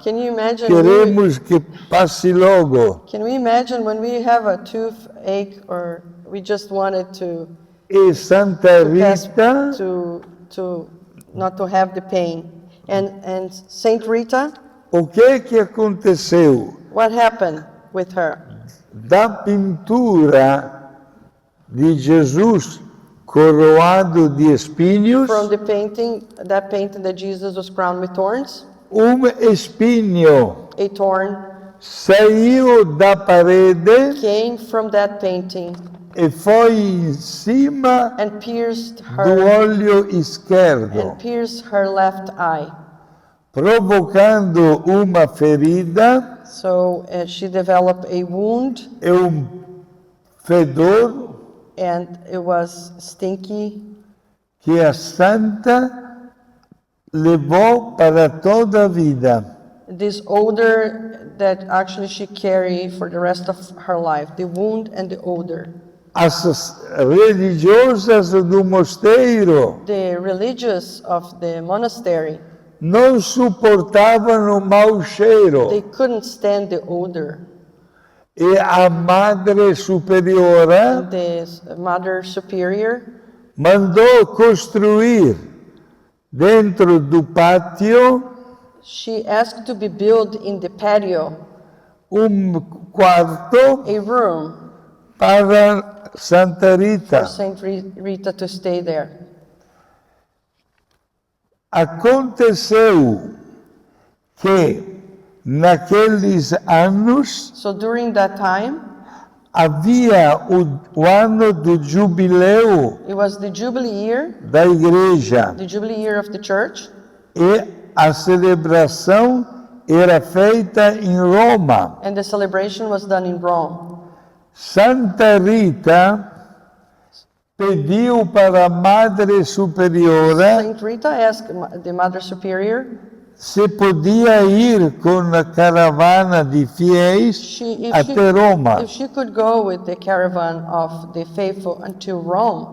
Speaker 2: Can you imagine?
Speaker 1: queremos que passe logo.
Speaker 2: Can we imagine when we have a toothache or we just wanted to
Speaker 1: E Santa
Speaker 2: pass
Speaker 1: Rita
Speaker 2: to not to have the pain? And Saint Rita,
Speaker 1: o que aconteceu?
Speaker 2: what happened with her?
Speaker 1: Da pintura de Jesus coroado de espinhos,
Speaker 2: From the painting, that painting that Jesus was crowned with thorns,
Speaker 1: espinho
Speaker 2: a thorn
Speaker 1: saiu da parede
Speaker 2: came from that painting
Speaker 1: e foi em cima
Speaker 2: and pierced
Speaker 1: do
Speaker 2: her
Speaker 1: olho esquerdo,
Speaker 2: and pierced her left eye.
Speaker 1: provocando uma ferida
Speaker 2: So she developed a wound,
Speaker 1: e fedor
Speaker 2: and it was stinky,
Speaker 1: que a santa levou para toda a vida.
Speaker 2: this odor that actually she carried for the rest of her life, the wound and the odor.
Speaker 1: As religiosas do mosteiro
Speaker 2: The religious of the monastery,
Speaker 1: não suportavam o mau cheiro
Speaker 2: they couldn't stand the odor.
Speaker 1: e a Madre Superiora
Speaker 2: The Mother Superior
Speaker 1: mandou construir dentro do pátio
Speaker 2: she asked to be built in the patio
Speaker 1: quarto
Speaker 2: a room
Speaker 1: para Santa Rita.
Speaker 2: for Saint Rita to stay there.
Speaker 1: Aconteceu que naqueles anos
Speaker 2: So during that time,
Speaker 1: havia o ano do jubileu
Speaker 2: it was the Jubilee year,
Speaker 1: da igreja
Speaker 2: the Jubilee year of the church,
Speaker 1: e a celebração era feita em Roma.
Speaker 2: and the celebration was done in Rome.
Speaker 1: Santa Rita pediu para a Madre Superiora
Speaker 2: Saint Rita asked the Mother Superior
Speaker 1: se podia ir com a caravana de fiéis até Roma.
Speaker 2: if she could go with the caravan of the faithful until Rome.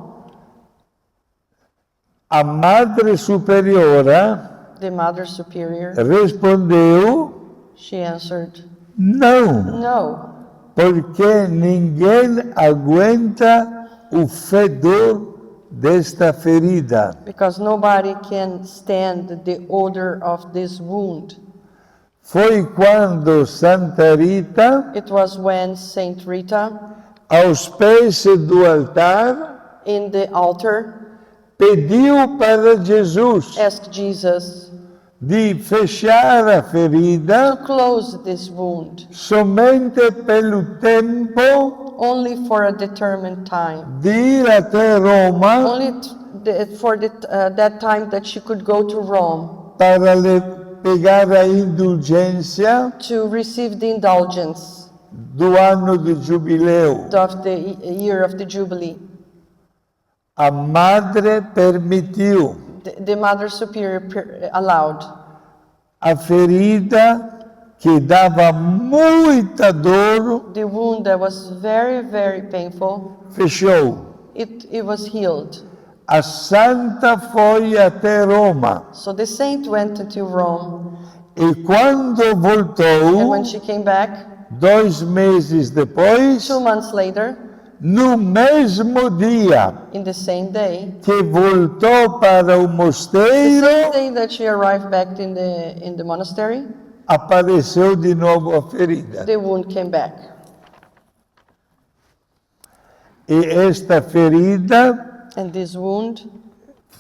Speaker 1: A Madre Superiora
Speaker 2: The Mother Superior,
Speaker 1: respondeu:
Speaker 2: she answered,
Speaker 1: não,
Speaker 2: no,
Speaker 1: porque ninguém aguenta o fedor desta ferida.
Speaker 2: because nobody can stand the odor of this wound.
Speaker 1: Foi quando Santa Rita,
Speaker 2: It was when Saint Rita,
Speaker 1: aos pés do altar,
Speaker 2: in the altar,
Speaker 1: pediu para Jesus
Speaker 2: asked Jesus
Speaker 1: de fechar a ferida
Speaker 2: to close this wound
Speaker 1: somente pelo tempo
Speaker 2: only for a determined time.
Speaker 1: de ir até Roma
Speaker 2: Only for that time that she could go to Rome
Speaker 1: para lhe pegar a indulgência
Speaker 2: to receive the indulgence
Speaker 1: do ano do jubileu.
Speaker 2: of the year of the Jubilee.
Speaker 1: A madre permitiu.
Speaker 2: The Mother Superior allowed.
Speaker 1: A ferida que dava muita dor
Speaker 2: The wound that was very, very painful,
Speaker 1: fechou.
Speaker 2: it was healed.
Speaker 1: A santa foi até Roma
Speaker 2: So the saint went into Rome,
Speaker 1: e quando
Speaker 2: and when
Speaker 1: voltou,
Speaker 2: she came back,
Speaker 1: 2 meses depois,
Speaker 2: 2 months later,
Speaker 1: no mesmo dia
Speaker 2: in the same day,
Speaker 1: que voltou para o
Speaker 2: the
Speaker 1: mosteiro,
Speaker 2: same day that she arrived back in the monastery,
Speaker 1: apareceu de novo a ferida.
Speaker 2: the wound came back.
Speaker 1: E esta ferida
Speaker 2: And this wound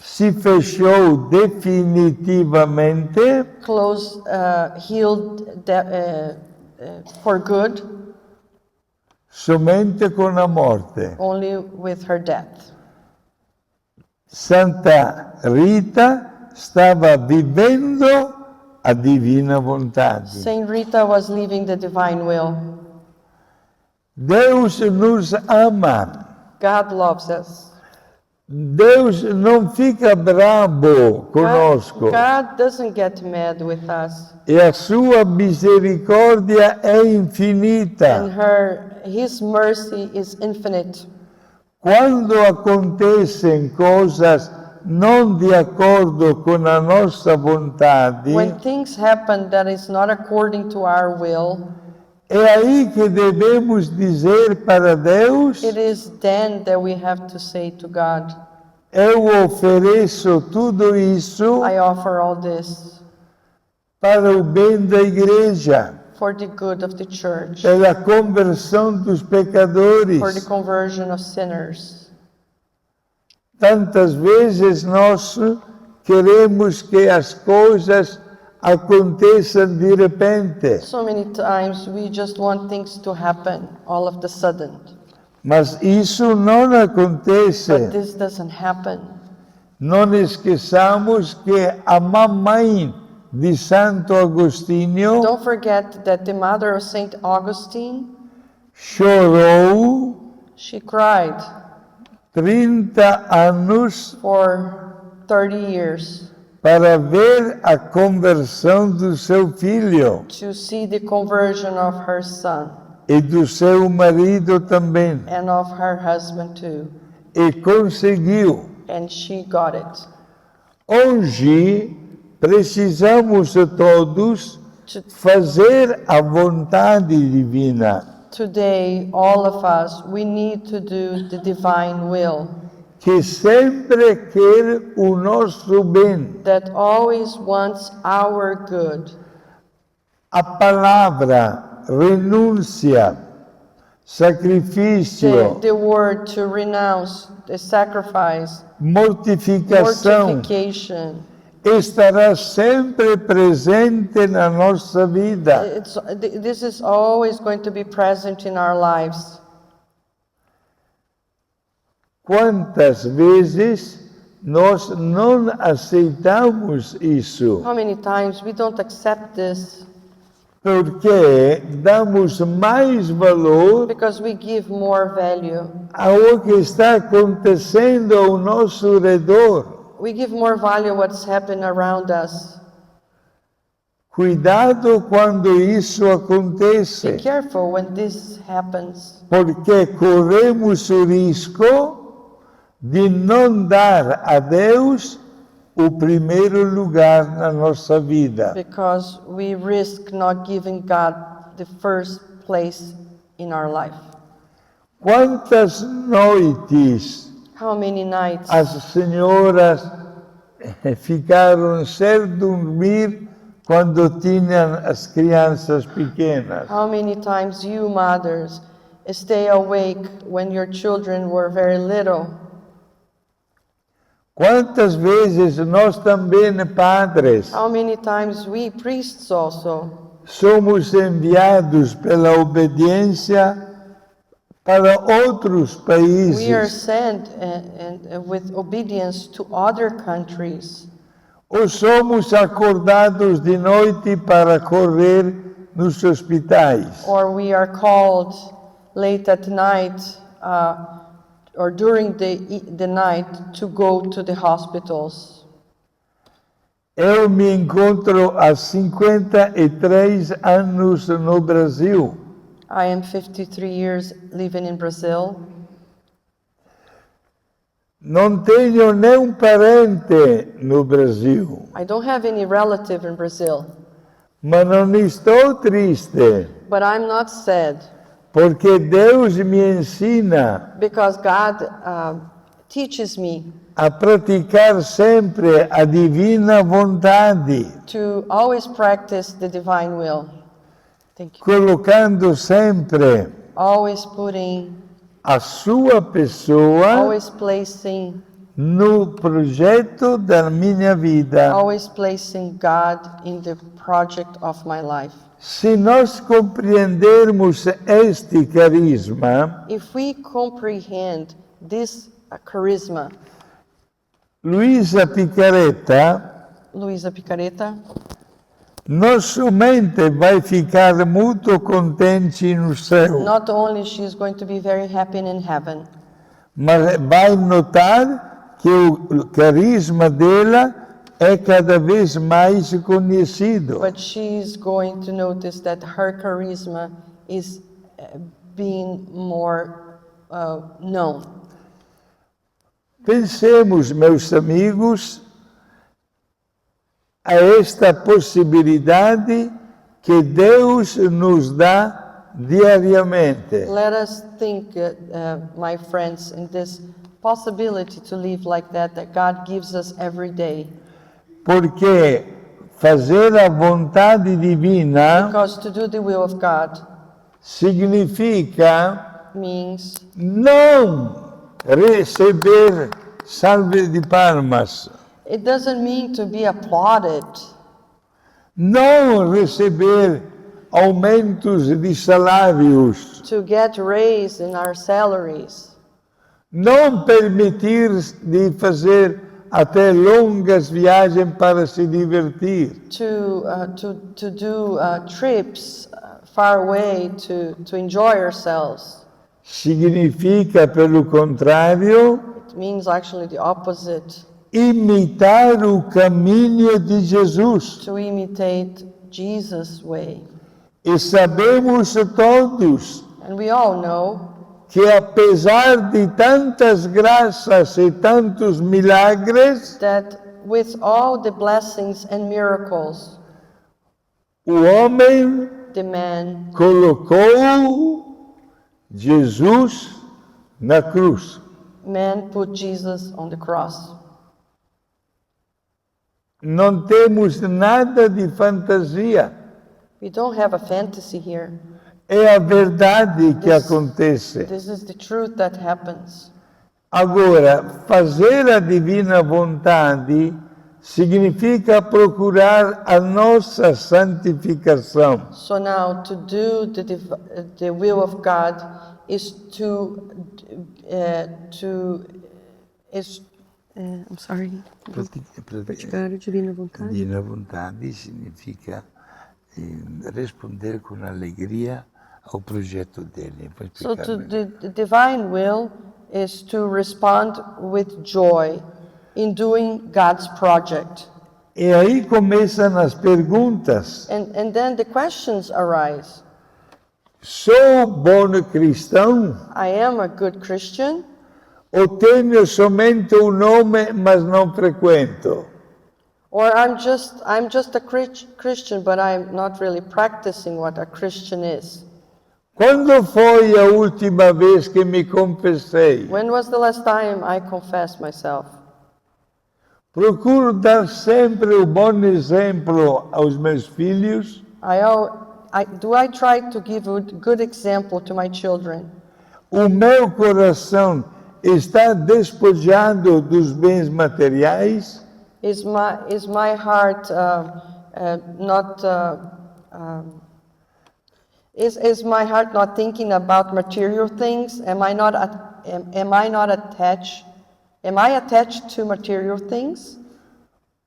Speaker 1: se fechou definitivamente
Speaker 2: healed for good
Speaker 1: somente com a morte.
Speaker 2: only with her death.
Speaker 1: Santa Rita stava vivendo a divina vontade.
Speaker 2: Saint Rita was living the divine will.
Speaker 1: Deus nos ama.
Speaker 2: God loves us.
Speaker 1: Deus não fica bravo conosco.
Speaker 2: God doesn't get mad with us.
Speaker 1: E a sua misericórdia é infinita.
Speaker 2: And His mercy is infinite.
Speaker 1: Quando acontecem coisas não de acordo com a nossa vontade,
Speaker 2: When things happen that is not according to our will,
Speaker 1: é aí que devemos dizer para Deus:
Speaker 2: it is then that we have to say to God,
Speaker 1: eu ofereço tudo isso
Speaker 2: I offer all this
Speaker 1: para o bem da igreja,
Speaker 2: for the good of the church,
Speaker 1: pela conversão dos pecadores.
Speaker 2: for the conversion of sinners.
Speaker 1: Tantas vezes nós queremos que as coisas aconteçam de repente,
Speaker 2: So many times we just want things to happen all of the sudden.
Speaker 1: mas isso não
Speaker 2: But
Speaker 1: acontece.
Speaker 2: this doesn't happen.
Speaker 1: Não esqueçamos que a mamãe de Santo Agostinho
Speaker 2: Don't forget that the mother of Saint Augustine,
Speaker 1: chorou
Speaker 2: she cried
Speaker 1: 30 anos
Speaker 2: for 30 years
Speaker 1: para ver a conversão do seu filho
Speaker 2: to see the conversion of her son
Speaker 1: e do seu marido também.
Speaker 2: and of her husband too.
Speaker 1: E conseguiu.
Speaker 2: And she got it.
Speaker 1: Hoje precisamos todos
Speaker 2: To-
Speaker 1: fazer a vontade divina,
Speaker 2: Today, all of us, we need to do the divine will
Speaker 1: que sempre quer o nosso bem.
Speaker 2: that always wants our good.
Speaker 1: A palavra renúncia, sacrifício,
Speaker 2: The word to renounce, the sacrifice,
Speaker 1: mortificação
Speaker 2: mortification.
Speaker 1: estará sempre presente na nossa vida.
Speaker 2: This is always going to be present in our lives.
Speaker 1: Quantas vezes nós não aceitamos isso?
Speaker 2: How many times we don't accept this
Speaker 1: Porque damos mais valor
Speaker 2: because we give more value.
Speaker 1: ao que está acontecendo ao nosso redor.
Speaker 2: We give more value what's happening around us.
Speaker 1: Cuidado quando isso
Speaker 2: Be
Speaker 1: acontece,
Speaker 2: careful when this happens
Speaker 1: porque corremos o risco de não dar a Deus o primeiro lugar na nossa vida.
Speaker 2: because we risk not giving God the first place in our life.
Speaker 1: Quantas noites
Speaker 2: How many nights
Speaker 1: as senhoras ficaram sem dormir quando tinham as crianças pequenas?
Speaker 2: How many times you mothers stay awake when your children were very little?
Speaker 1: Quantas vezes nós também, padres,
Speaker 2: How many times we priests also
Speaker 1: somos enviados pela obediência para outros
Speaker 2: we are
Speaker 1: países?
Speaker 2: sent and with obedience to other countries,
Speaker 1: Ou somos acordados de noite para correr nos hospitais?
Speaker 2: or we are called late at night or during the night to go to the hospitals.
Speaker 1: Eu me encontro há 53 anos no Brasil.
Speaker 2: I am 53 years living in Brazil.
Speaker 1: Não tenho nenhum parente no Brasil,
Speaker 2: I don't have any relative in Brazil,
Speaker 1: mas não estou triste,
Speaker 2: but I'm not sad
Speaker 1: Porque Deus me ensina
Speaker 2: because God teaches me
Speaker 1: a praticar sempre a divina vontade,
Speaker 2: to always practice the divine will. Thank you.
Speaker 1: colocando sempre
Speaker 2: Always putting,
Speaker 1: a sua pessoa
Speaker 2: always placing,
Speaker 1: no projeto da minha vida.
Speaker 2: always placing God in the project of my life.
Speaker 1: Se nós compreendermos este carisma,
Speaker 2: If we comprehend this charisma,
Speaker 1: Luisa Picareta
Speaker 2: Luisa Picareta,
Speaker 1: não somente vai ficar muito contente no céu,
Speaker 2: not only she's going to be very happy in heaven,
Speaker 1: mas vai notar que o carisma dela é cada vez mais conhecido.
Speaker 2: but she's going to notice that her charisma is being more known.
Speaker 1: Pensemos, meus amigos, a esta possibilidade que Deus nos dá diariamente.
Speaker 2: Let us think, my friends, in this possibility to live like that God gives us every day.
Speaker 1: Porque fazer a vontade divina
Speaker 2: Because to do the will of God
Speaker 1: significa
Speaker 2: means
Speaker 1: não receber salve de palmas,
Speaker 2: it doesn't mean to be applauded,
Speaker 1: não receber aumentos de salários,
Speaker 2: to get raised in our salaries,
Speaker 1: não permitir de fazer até longas viagens para se divertir.
Speaker 2: to do trips far away to enjoy ourselves.
Speaker 1: Significa, pelo contrário,
Speaker 2: It means actually the opposite,
Speaker 1: imitar o caminho de Jesus.
Speaker 2: to imitate Jesus' way.
Speaker 1: E sabemos todos
Speaker 2: And we all know
Speaker 1: que apesar de tantas graças e tantos milagres,
Speaker 2: that with all the blessings and miracles,
Speaker 1: o homem
Speaker 2: the man
Speaker 1: colocou Jesus na cruz.
Speaker 2: put Jesus on the cross.
Speaker 1: Não temos nada de fantasia.
Speaker 2: We don't have a fantasy here.
Speaker 1: É a verdade que acontece.
Speaker 2: This is the truth that happens.
Speaker 1: Agora, fazer a divina vontade significa procurar a nossa santificação.
Speaker 2: So now to do the will of God is I'm sorry. Praticar a divina vontade.
Speaker 1: Divina vontade significa responder com alegria ao projeto dele.
Speaker 2: So the divine will is to respond with joy in doing God's project.
Speaker 1: E aí começam as perguntas.
Speaker 2: And then the questions arise.
Speaker 1: Sou bom cristão?
Speaker 2: I am a good Christian,
Speaker 1: Ou tenho somente um nome, mas não frequento?
Speaker 2: or I'm just a Christian, but I'm not really practicing what a Christian is.
Speaker 1: Quando foi a última vez que me confessei?
Speaker 2: When was the last time I confessed myself?
Speaker 1: Procuro dar sempre o bom exemplo aos meus filhos.
Speaker 2: Do I try to give a good example to my children?
Speaker 1: O meu coração está despojado dos bens materiais?
Speaker 2: Is my heart is my heart not thinking about material things? Am I attached to material things?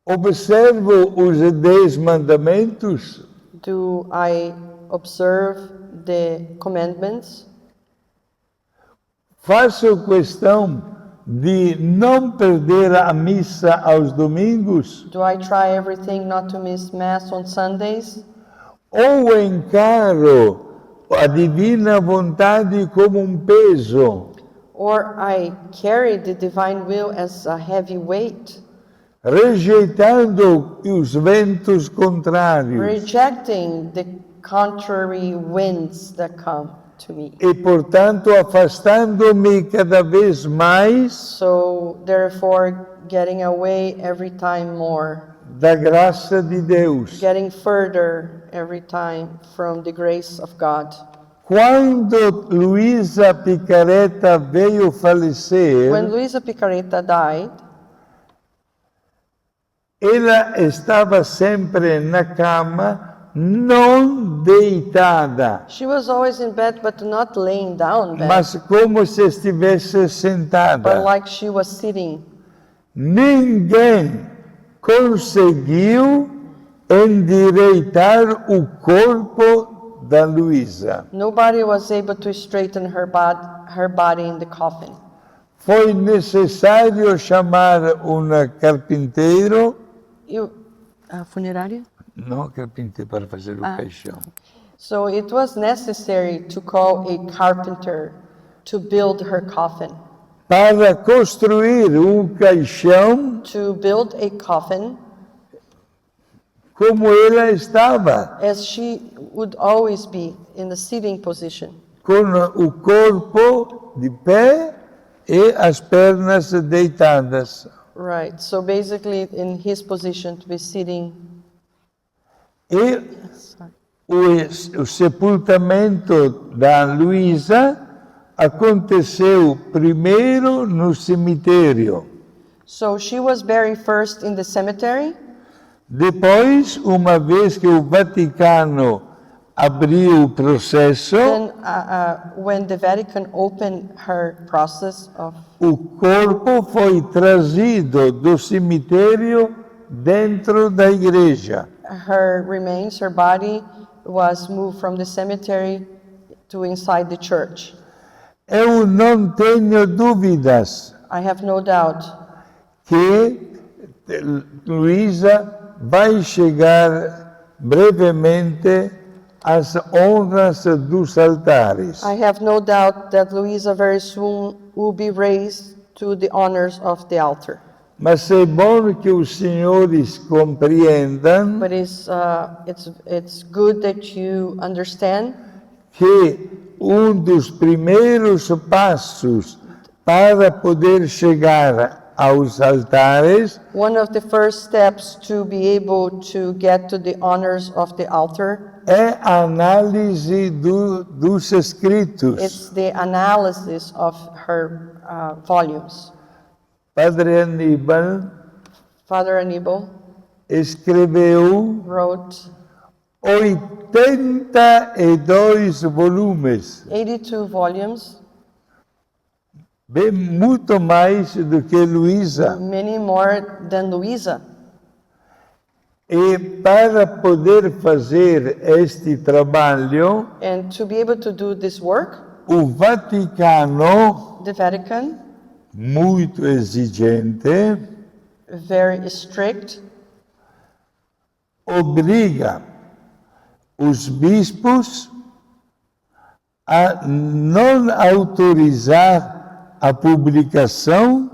Speaker 1: Observo os 10 mandamentos?
Speaker 2: Do I observe the commandments?
Speaker 1: Faço questão de não perder a missa aos domingos?
Speaker 2: Do I try everything not to miss Mass on Sundays?
Speaker 1: Ou encaro a divina vontade como um peso,
Speaker 2: Or I carry the divine will as a heavy weight,
Speaker 1: rejeitando os ventos contrários?
Speaker 2: rejecting the contrary winds that come to me.
Speaker 1: E, portanto, afastando-me cada vez mais
Speaker 2: So therefore, getting away every time more,
Speaker 1: da graça de Deus.
Speaker 2: getting further every time from the grace of God.
Speaker 1: Quando Luisa Picareta veio
Speaker 2: When
Speaker 1: falecer,
Speaker 2: Luisa Picareta died,
Speaker 1: ela estava sempre na cama, não deitada,
Speaker 2: she was always in bed, but not laying down bed,
Speaker 1: mas como se estivesse
Speaker 2: but
Speaker 1: sentada.
Speaker 2: like she was sitting.
Speaker 1: Ninguém conseguiu endireitar o corpo da Luisa.
Speaker 2: Nobody was able to straighten her body in the coffin.
Speaker 1: Foi necessário chamar um carpinteiro,
Speaker 2: A funerária?
Speaker 1: não carpinteiro para fazer o caixão,
Speaker 2: So it was necessary to call a carpenter to build her coffin.
Speaker 1: para construir caixão
Speaker 2: To build a coffin
Speaker 1: como ela estava,
Speaker 2: as she would always be in the sitting position,
Speaker 1: com o corpo de pé e as pernas deitadas.
Speaker 2: right? So basically in his position to be sitting.
Speaker 1: E o sepultamento da Luisa aconteceu primeiro no cemitério.
Speaker 2: So she was buried first in the cemetery.
Speaker 1: Depois, uma vez que o Vaticano abriu o processo,
Speaker 2: Then when the Vatican opened her process of,
Speaker 1: o corpo foi trazido do cemitério dentro da igreja.
Speaker 2: her remains, her body was moved from the cemetery to inside the church.
Speaker 1: Eu não tenho dúvidas
Speaker 2: I have no doubt
Speaker 1: que Luisa vai chegar brevemente às honras dos altares.
Speaker 2: I have no doubt that Luisa very soon will be raised to the honors of the altar.
Speaker 1: Mas é bom que os senhores compreendam
Speaker 2: But it's good that you understand
Speaker 1: que dos primeiros passos para poder chegar aos altares
Speaker 2: one of the first steps to be able to get to the honors of the altar.
Speaker 1: é a análise dos escritos.
Speaker 2: It's the analysis of her volumes.
Speaker 1: Padre Aníbal
Speaker 2: Father Aníbal
Speaker 1: escreveu
Speaker 2: wrote
Speaker 1: 82 volumes,
Speaker 2: 82 volumes,
Speaker 1: bem muito mais do que Luisa.
Speaker 2: many more than Luisa.
Speaker 1: E para poder fazer este trabalho,
Speaker 2: And to be able to do this work,
Speaker 1: o Vaticano,
Speaker 2: the Vatican,
Speaker 1: muito exigente,
Speaker 2: very strict,
Speaker 1: obriga os bispos a não autorizar a publicação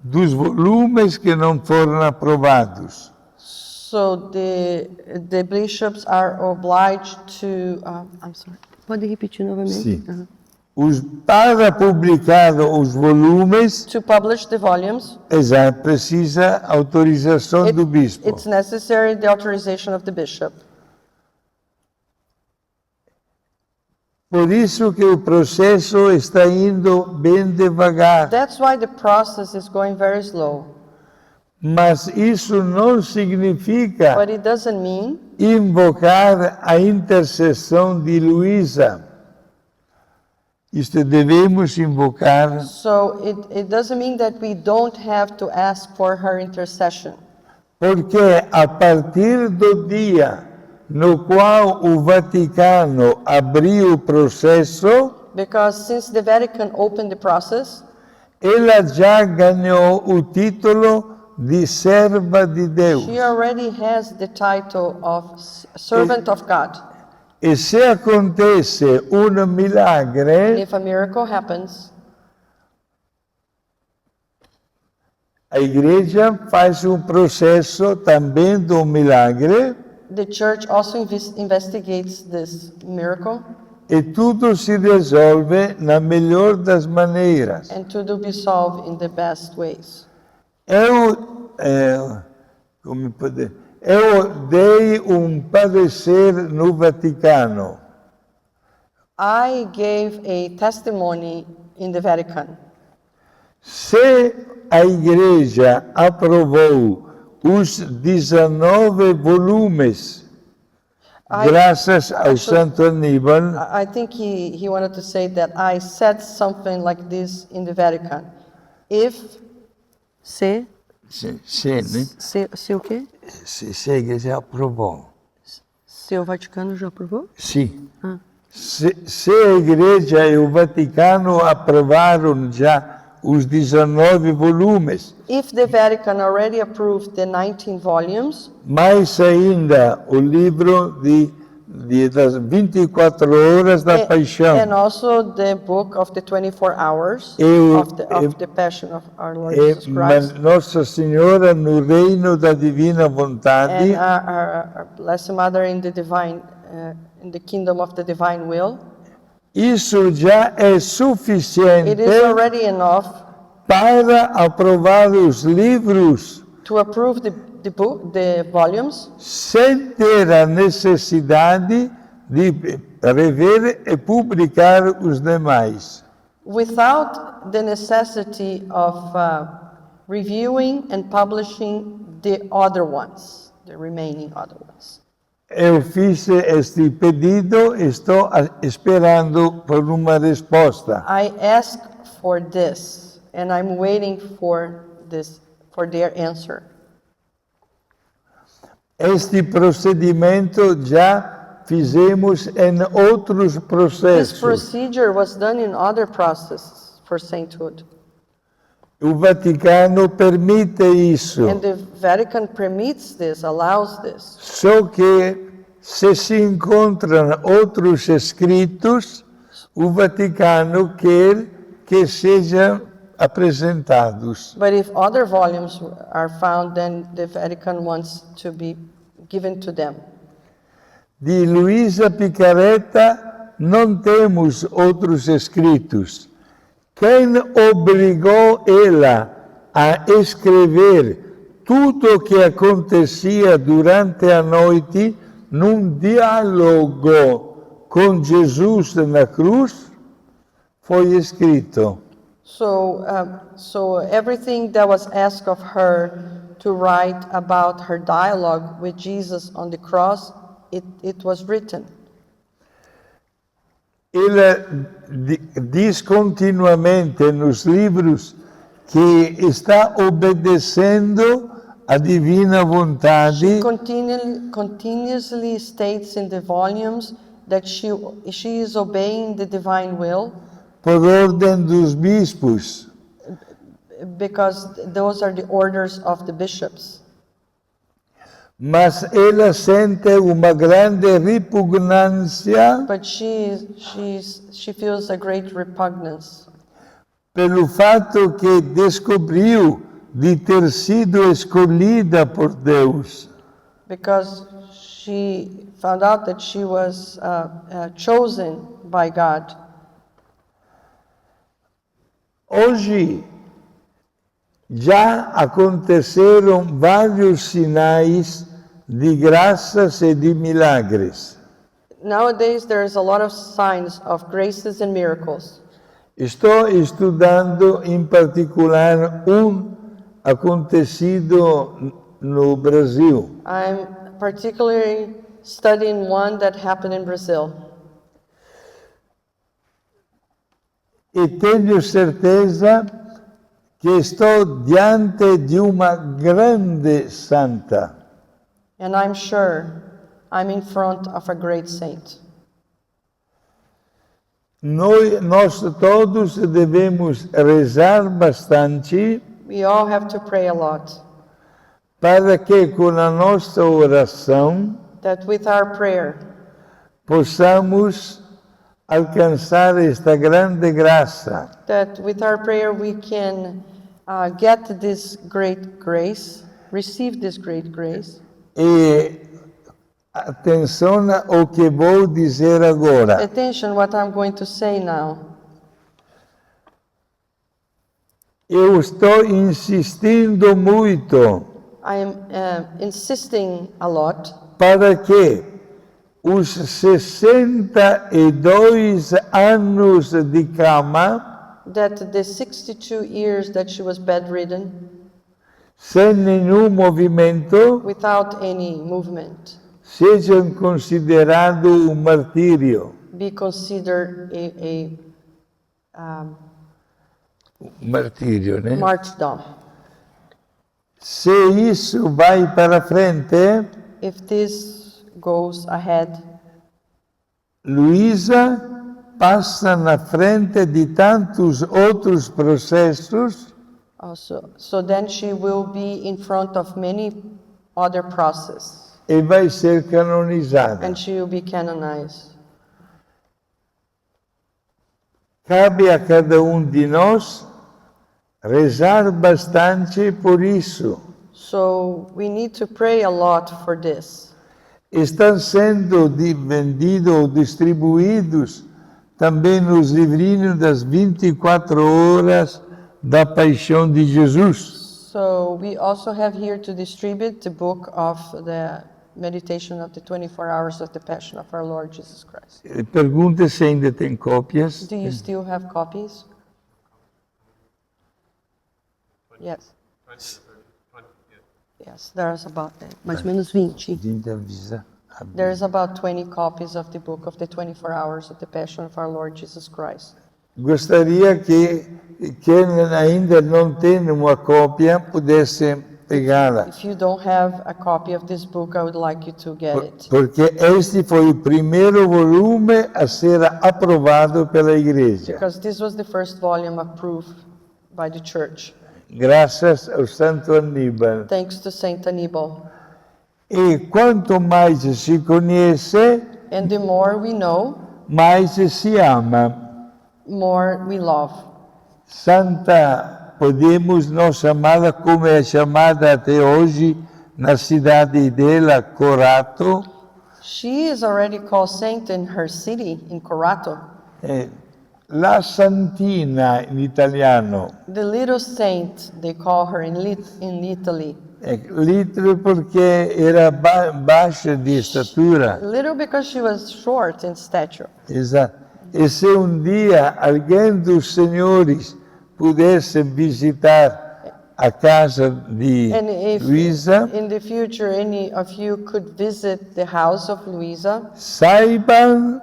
Speaker 1: dos volumes que não foram aprovados.
Speaker 2: so the bishops are obliged to. I'm sorry. Pode repetir novamente?
Speaker 1: Sim. Para publicar os volumes,
Speaker 2: To publish the volumes,
Speaker 1: precisa autorização do bispo.
Speaker 2: it's necessary the authorization of the bishop.
Speaker 1: Por isso que o processo está indo bem devagar.
Speaker 2: That's why the process is going very slow.
Speaker 1: Mas isso não significa
Speaker 2: But it doesn't mean
Speaker 1: invocar a intercessão de Luisa. Isto devemos invocar
Speaker 2: so. It doesn't mean that we don't have to ask for her intercession.
Speaker 1: porque a partir do dia no qual o Vaticano abriu o processo,
Speaker 2: Because since the Vatican opened the process,
Speaker 1: ela já ganhou o título de serva de Deus.
Speaker 2: she already has the title of servant of God.
Speaker 1: E se acontece
Speaker 2: And
Speaker 1: milagre,
Speaker 2: if a miracle happens,
Speaker 1: a igreja faz processo também do milagre
Speaker 2: the church also investigates this miracle
Speaker 1: e tudo se resolve na melhor das maneiras.
Speaker 2: and to be solved in the best ways.
Speaker 1: Eu dei parecer no Vaticano.
Speaker 2: I gave a testimony in the Vatican.
Speaker 1: Se a Igreja aprovou os 19 volumes, graças ao Santo Aníbal,
Speaker 2: I think he wanted to say that I said something like this in the Vatican. If se o quê?
Speaker 1: se a Igreja aprovou.
Speaker 2: Se o Vaticano já aprovou?
Speaker 1: Sim. Se a Igreja e o Vaticano aprovaram já os 19 volumes,
Speaker 2: If the Vatican already approved the 19 volumes,
Speaker 1: mais ainda o livro das 24 horas da Paixão,
Speaker 2: and also the book of the 24 hours
Speaker 1: Eu-
Speaker 2: of the Passion of our Lord Jesus Christ,
Speaker 1: Nossa Senhora no reino da divina vontade,
Speaker 2: and our Blessed Mother in the kingdom of the divine will,
Speaker 1: isso já é
Speaker 2: it
Speaker 1: suficiente
Speaker 2: is already enough
Speaker 1: para aprovar os livros
Speaker 2: to approve the volumes
Speaker 1: sem ter a necessidade de rever e publicar os demais.
Speaker 2: without the necessity of reviewing and publishing the other ones, the remaining other ones.
Speaker 1: Eu fiz este pedido, estou esperando por uma resposta.
Speaker 2: I asked for this, and I'm waiting for their answer.
Speaker 1: Este procedimento já fizemos em outros
Speaker 2: This
Speaker 1: processos.
Speaker 2: procedure was done in other processes for sainthood,
Speaker 1: O Vaticano permite isso.
Speaker 2: and the Vatican permits this, allows this.
Speaker 1: Só que se encontram outros escritos, o Vaticano quer que sejam apresentados.
Speaker 2: But if other volumes are found, then the Vatican wants to be given to them.
Speaker 1: De Luísa Picareta não temos outros escritos. Quem obrigou ela a escrever tudo o que acontecia durante a noite num diálogo com Jesus na cruz foi escrito.
Speaker 2: So everything that was asked of her to write about her dialogue with Jesus on the cross, it was written.
Speaker 1: Ela diz continuamente nos livros que está obedecendo a divina vontade
Speaker 2: Continuously states in the volumes that she is obeying the divine will,
Speaker 1: por ordem dos bispos.
Speaker 2: because those are the orders of the bishops.
Speaker 1: Mas ela sente uma grande repugnância
Speaker 2: But she feels a great repugnance
Speaker 1: pelo fato que descobriu de ter sido escolhida por Deus.
Speaker 2: because she found out that she was chosen by God.
Speaker 1: Hoje já aconteceram vários sinais de graças e de milagres.
Speaker 2: Nowadays, there's a lot of signs of graces and miracles.
Speaker 1: Estou estudando em particular acontecido no Brasil.
Speaker 2: I'm particularly studying one that happened in Brazil.
Speaker 1: E tenho certeza que estou diante de uma grande santa.
Speaker 2: And I'm sure I'm in front of a great saint.
Speaker 1: Nós todos devemos rezar bastante
Speaker 2: We all have to pray a lot,
Speaker 1: para que com a nossa oração
Speaker 2: that with our prayer,
Speaker 1: possamos alcançar esta grande graça.
Speaker 2: that with our prayer we can get this great grace, receive this great grace,
Speaker 1: E Atenção ao que vou dizer agora.
Speaker 2: Attention what I'm going to say now.
Speaker 1: Eu estou insistindo muito
Speaker 2: I am insisting a lot
Speaker 1: para que os 62 anos de cama,
Speaker 2: that the 62 years that she was bedridden,
Speaker 1: sem nenhum movimento,
Speaker 2: without any movement,
Speaker 1: sejam considerados um martírio.
Speaker 2: be considered a
Speaker 1: Martírio, né?
Speaker 2: martyrdom.
Speaker 1: Se isso vai para frente,
Speaker 2: If this goes ahead,
Speaker 1: Luísa passa na frente de tantos outros processos
Speaker 2: also, so then she will be in front of many other processes,
Speaker 1: e vai ser canonizada.
Speaker 2: and she will be canonized.
Speaker 1: Cabe a cada de nós rezar bastante por isso.
Speaker 2: So we need to pray a lot for this.
Speaker 1: Estão sendo vendidos ou distribuídos também nos livrinhos das 24 horas da Paixão de Jesus.
Speaker 2: So we also have here to distribute the book of the meditation of the 24 hours of the Passion of our Lord Jesus Christ.
Speaker 1: Pergunta se ainda tem cópias.
Speaker 2: Do you still have copies? Yes. Yes, there's about mais ou menos 20.
Speaker 1: Gente, avisa.
Speaker 2: There's about 20 copies of the book of the 24 hours of the Passion of our Lord Jesus Christ.
Speaker 1: Gostaria que quem ainda não tem uma cópia pudesse pegá-la,
Speaker 2: If you don't have a copy of this book, I would like you to get it.
Speaker 1: porque este foi o primeiro volume a ser aprovado pela Igreja,
Speaker 2: Because this was the first volume approved by the church,
Speaker 1: graças ao Santo Aníbal.
Speaker 2: thanks to Saint Aníbal.
Speaker 1: E quanto mais se conhece,
Speaker 2: And the more we know,
Speaker 1: mais se ama.
Speaker 2: more we love.
Speaker 1: Santa, podemos nós chamá-la como é chamada até hoje na cidade dela, Corato,
Speaker 2: She is already called saint in her city, in Corato.
Speaker 1: La Santina in italiano.
Speaker 2: The little saint, they call her in Italy.
Speaker 1: Little porque era baixa de estatura.
Speaker 2: Little because she was short in stature.
Speaker 1: Exato. E se dia alguém dos senhores pudesse visitar a casa de
Speaker 2: And if
Speaker 1: Luísa,
Speaker 2: in the future any of you could visit the house of Luisa,
Speaker 1: saibam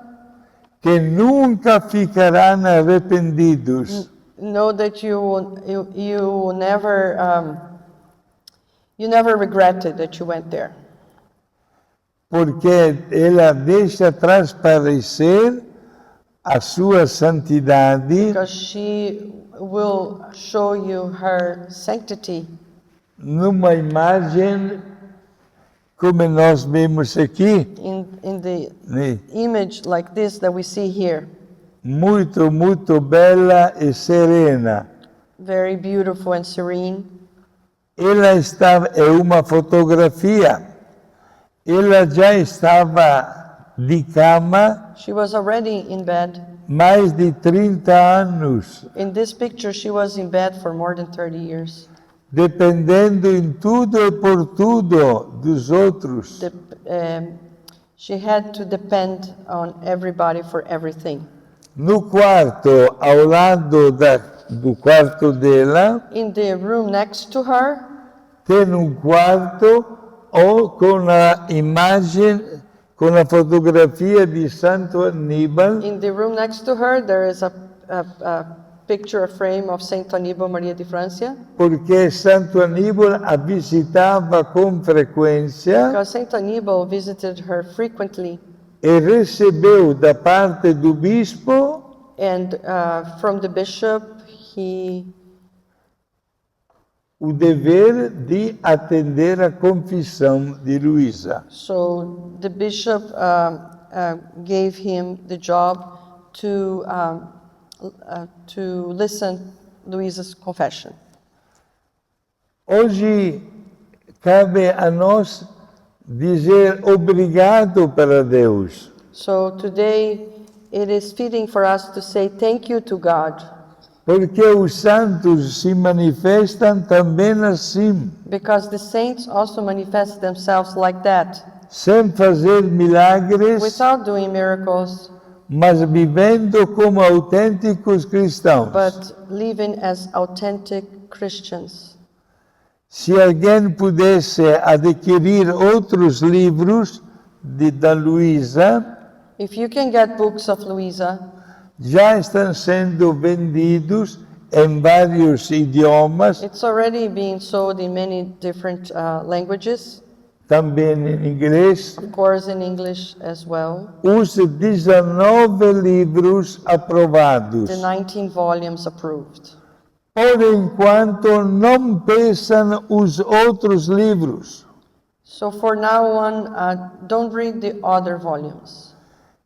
Speaker 1: que nunca ficarão arrependidos.
Speaker 2: know that you never regretted that you went there.
Speaker 1: Porque ela deixa transparecer a sua santidade
Speaker 2: Because she will show you her sanctity
Speaker 1: numa imagem como nós vemos aqui,
Speaker 2: in the
Speaker 1: né?
Speaker 2: image like this that we see here.
Speaker 1: Muito, muito bela e serena.
Speaker 2: Very beautiful and serene.
Speaker 1: Ela estava, é uma fotografia, ela já estava de cama
Speaker 2: She was already in bed.
Speaker 1: mais de 30 anos,
Speaker 2: In this picture, she was in bed for more than 30 years.
Speaker 1: dependendo em tudo e por tudo dos outros.
Speaker 2: She had to depend on everybody for everything.
Speaker 1: No quarto, ao lado do quarto dela,
Speaker 2: In the room next to her,
Speaker 1: tem quarto com a imagem, com a fotografia de Santo Aníbal,
Speaker 2: in the room next to her, there is a picture, a frame of Saint Aníbal Maria de Francia,
Speaker 1: porque Santo Aníbal a visitava com frequência
Speaker 2: because Saint Aníbal visited her frequently,
Speaker 1: e recebeu da parte do bispo
Speaker 2: and from the bishop,
Speaker 1: o dever de atender a confissão de Luísa.
Speaker 2: so the bishop gave him the job to listen Luisa's confession.
Speaker 1: Hoje cabe a nós dizer obrigado para Deus.
Speaker 2: So today it is fitting for us to say thank you to God,
Speaker 1: Porque os santos se manifestam também assim,
Speaker 2: because the saints also manifest themselves like that,
Speaker 1: sem fazer milagres,
Speaker 2: without doing miracles,
Speaker 1: mas vivendo como autênticos cristãos.
Speaker 2: but living as authentic Christians.
Speaker 1: Se alguém pudesse adquirir outros livros da Luísa,
Speaker 2: If you can get books of Louisa,
Speaker 1: já estão sendo vendidos em vários idiomas,
Speaker 2: it's already being sold in many different languages,
Speaker 1: também em inglês.
Speaker 2: of course in English as well.
Speaker 1: Os 19 livros aprovados.
Speaker 2: The 19 volumes approved.
Speaker 1: Por enquanto, não peçam os outros livros.
Speaker 2: So for now on, don't read the other volumes.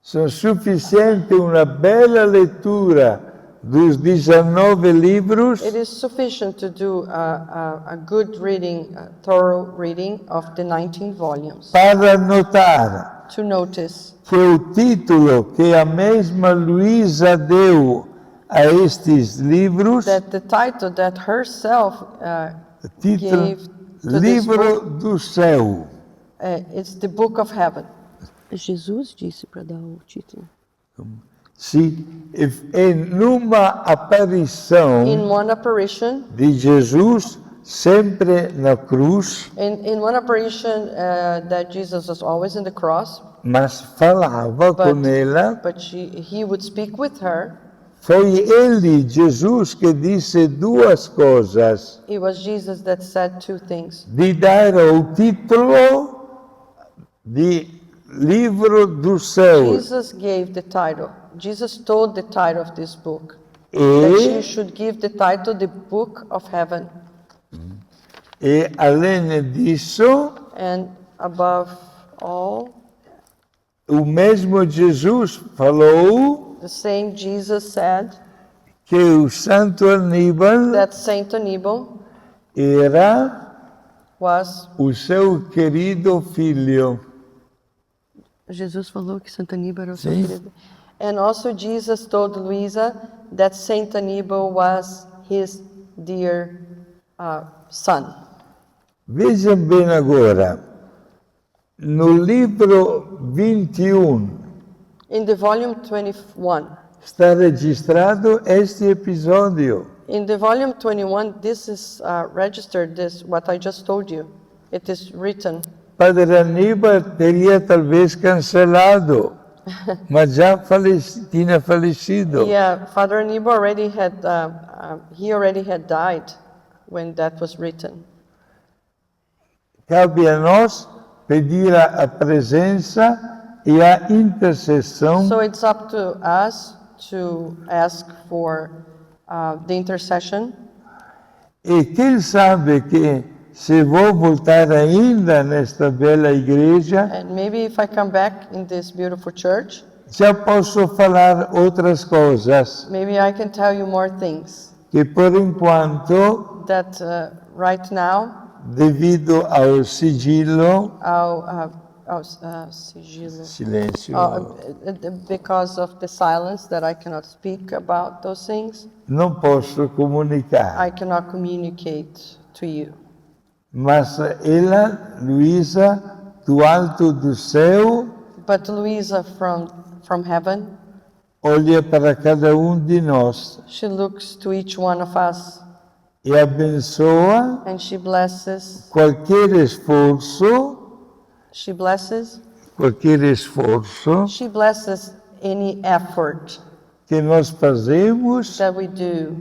Speaker 1: São suficiente uma bela leitura dos 19 livros
Speaker 2: It is sufficient to do a good reading, a thorough reading of the 19 volumes
Speaker 1: para notar
Speaker 2: to notice
Speaker 1: que o título que a mesma Luísa deu a estes livros,
Speaker 2: that the title that herself
Speaker 1: título
Speaker 2: gave to this
Speaker 1: Livro do Céu.
Speaker 2: it's the Book of Heaven. Jesus disse para dar o título.
Speaker 1: Se numa aparição
Speaker 2: In one apparition,
Speaker 1: de Jesus sempre na cruz,
Speaker 2: in one apparition that Jesus was always in the cross,
Speaker 1: mas falava com ela,
Speaker 2: but he would speak with her.
Speaker 1: foi ele, Jesus, que disse duas coisas,
Speaker 2: It was Jesus that said two things.
Speaker 1: de dar o título de Livro do Céu
Speaker 2: Jesus gave the title. Jesus told the title of this book. That she
Speaker 1: e,
Speaker 2: should give the title the Book of Heaven.
Speaker 1: além disso,
Speaker 2: And above all,
Speaker 1: o mesmo Jesus falou
Speaker 2: the same Jesus said
Speaker 1: que o Santo Aníbal
Speaker 2: that Saint Aníbal
Speaker 1: era
Speaker 2: was.
Speaker 1: o seu querido filho.
Speaker 2: Jesus falou que Saint Aníbal era o seu querido. And also Jesus told Luisa that Saint Aníbal was his dear son.
Speaker 1: Vejam bem agora, no livro 21
Speaker 2: In the volume 21,
Speaker 1: está registrado este episódio.
Speaker 2: in the volume 21, this is registered, this, what I just told you. It is written.
Speaker 1: Padre Aníbal teria talvez cancelado, mas já tinha falecido.
Speaker 2: Yeah, Father Aníbal already had, he already had died when that was written.
Speaker 1: Cabe a nós pedir a presença e a intercessão
Speaker 2: So it's up to us to ask for the intercession.
Speaker 1: e quem sabe que se vou voltar ainda nesta bela igreja,
Speaker 2: And maybe if I come back in this beautiful church,
Speaker 1: já posso falar outras coisas
Speaker 2: maybe I can tell you more things
Speaker 1: que por enquanto,
Speaker 2: that right now,
Speaker 1: devido ao sigilo,
Speaker 2: sigilo.
Speaker 1: silêncio,
Speaker 2: Because of the silence that I cannot speak about those things,
Speaker 1: não posso comunicar.
Speaker 2: I cannot communicate to you.
Speaker 1: Mas ela, Luísa, do alto do céu,
Speaker 2: But Luisa from heaven,
Speaker 1: olha para cada de nós
Speaker 2: she looks to each one of us
Speaker 1: e abençoa
Speaker 2: and she blesses,
Speaker 1: qualquer esforço,
Speaker 2: she blesses any effort
Speaker 1: que nós fazemos
Speaker 2: that we do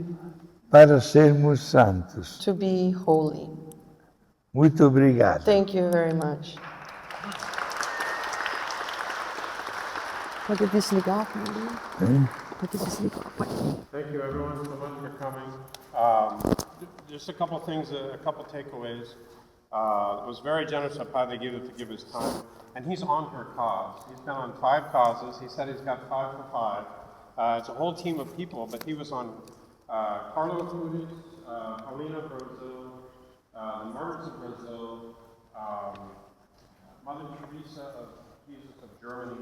Speaker 1: para sermos santos.
Speaker 2: to be holy.
Speaker 1: Muito obrigado.
Speaker 2: Thank you very much. Pode desligar, Pode desligar.
Speaker 3: Thank you everyone so much for coming. Just a couple things, a couple takeaways. It was very generous of Padre Guido to give his time. And he's on her cause. He's been on 5 causes. He said he's got 5 for 5. It's a whole team of people, but he was on Carlo Funes, Paulina Brazil, the Martyrs of Brazil, Mother Teresa of Jesus of Germany,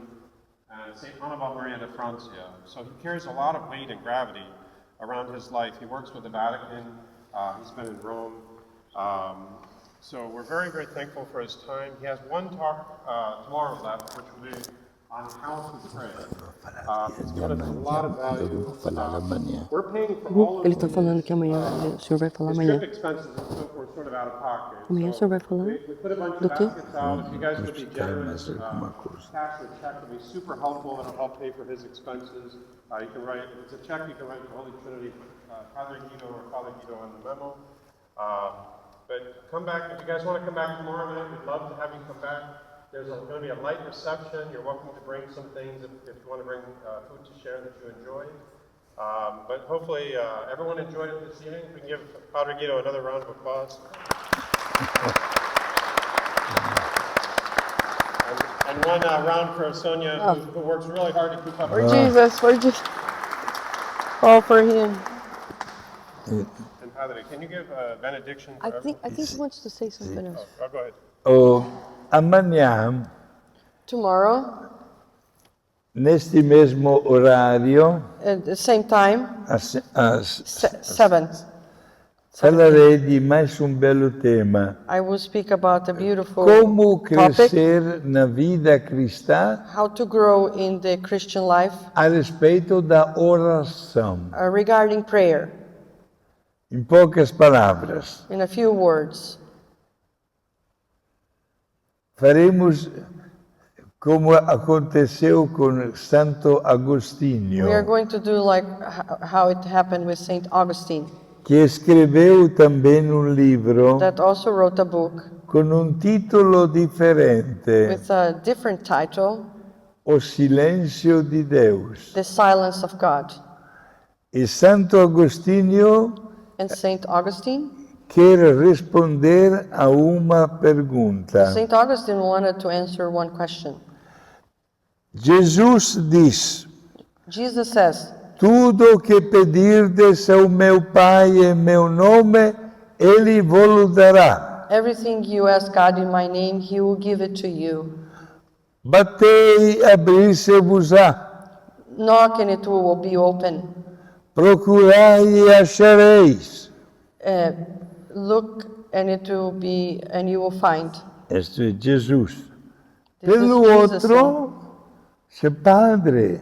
Speaker 3: and St. Annibale Maria de Francia. So he carries a lot of weight and gravity around his life. He works with the Vatican. He's been in Rome. So we're very, very thankful for his time. He has one talk tomorrow left, which will be on how to pray. It's given us a lot of value. We're paying for all of
Speaker 2: Ele está falando que amanhã o senhor vai falar
Speaker 3: his
Speaker 2: amanhã.
Speaker 3: trip expenses and so forth, sort of out of pocket.
Speaker 2: Amanhã o senhor vai falar
Speaker 3: We put a bunch
Speaker 2: do
Speaker 3: of
Speaker 2: quê?
Speaker 3: baskets out. If you guys would be generous, cash or check would be super helpful. It'll help pay for his expenses. You can write, if it's a check, you can write to Holy Trinity, Father Guido or Father Guido on the memo. But come back, if you guys want to come back tomorrow night, we'd love to have you come back. There's going to be a light reception. You're welcome to bring some things if you want to bring food to share that you enjoy. But hopefully everyone enjoyed it this evening. We can give Padre Guido another round of applause. And one round for Sonia, who works really hard to keep up.
Speaker 2: For Jesus, for Jesus. All for him.
Speaker 3: And Padre, can you give a benediction for
Speaker 2: I think he wants to say something else.
Speaker 3: go ahead.
Speaker 1: Amanhã,
Speaker 2: Tomorrow,
Speaker 1: neste mesmo horário,
Speaker 2: at the same time,
Speaker 1: às
Speaker 2: 7.
Speaker 1: falarei de mais um belo tema.
Speaker 2: I will speak about a beautiful
Speaker 1: Como
Speaker 2: topic,
Speaker 1: crescer na vida cristã
Speaker 2: how to grow in the Christian life
Speaker 1: a respeito da oração.
Speaker 2: regarding prayer.
Speaker 1: Em poucas palavras,
Speaker 2: In a few words,
Speaker 1: faremos como aconteceu com Santo Agostinho,
Speaker 2: we are going to do like how it happened with Saint Augustine,
Speaker 1: que escreveu também um livro
Speaker 2: that also wrote a book
Speaker 1: com um título diferente,
Speaker 2: with a different title,
Speaker 1: O Silêncio de Deus.
Speaker 2: The Silence of God.
Speaker 1: E Santo Agostinho
Speaker 2: And Saint Augustine,
Speaker 1: quer responder a uma pergunta.
Speaker 2: Saint Augustine wanted to answer one question.
Speaker 1: Jesus diz:
Speaker 2: Jesus says,
Speaker 1: tudo o que pedirdes ao meu Pai em meu nome, Ele vos dará.
Speaker 2: everything you ask God in my name, he will give it to you.
Speaker 1: Batei, abrir-se-vos-á.
Speaker 2: Knock and it will be open.
Speaker 1: Procurai e achareis.
Speaker 2: Look and it will be, and you will find.
Speaker 1: Este é Jesus.
Speaker 2: This
Speaker 1: Pelo
Speaker 2: is Jesus,
Speaker 1: outro, se Padre,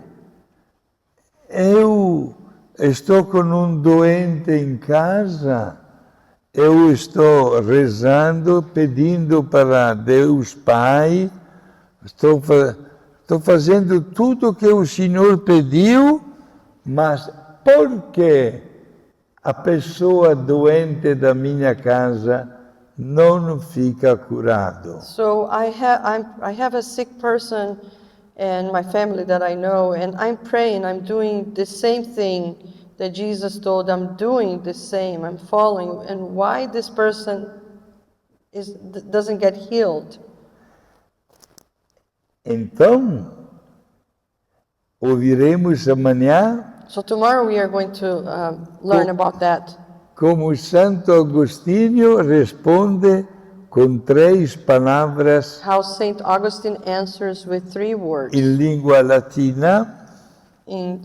Speaker 1: eu estou com um doente em casa, eu estou rezando, pedindo para Deus Pai, estou fazendo tudo o que o Senhor pediu, mas por que a pessoa doente da minha casa não fica curado?
Speaker 2: So I have a sick person and my family that I know, and I'm praying, I'm doing the same thing that Jesus told, I'm doing the same, I'm following, and why this person doesn't get healed?
Speaker 1: Então, ouviremos amanhã
Speaker 2: So tomorrow we are going to learn about that.
Speaker 1: como Santo Agostinho responde com 3 palavras
Speaker 2: How Saint Augustine answers with 3 words
Speaker 1: em língua latina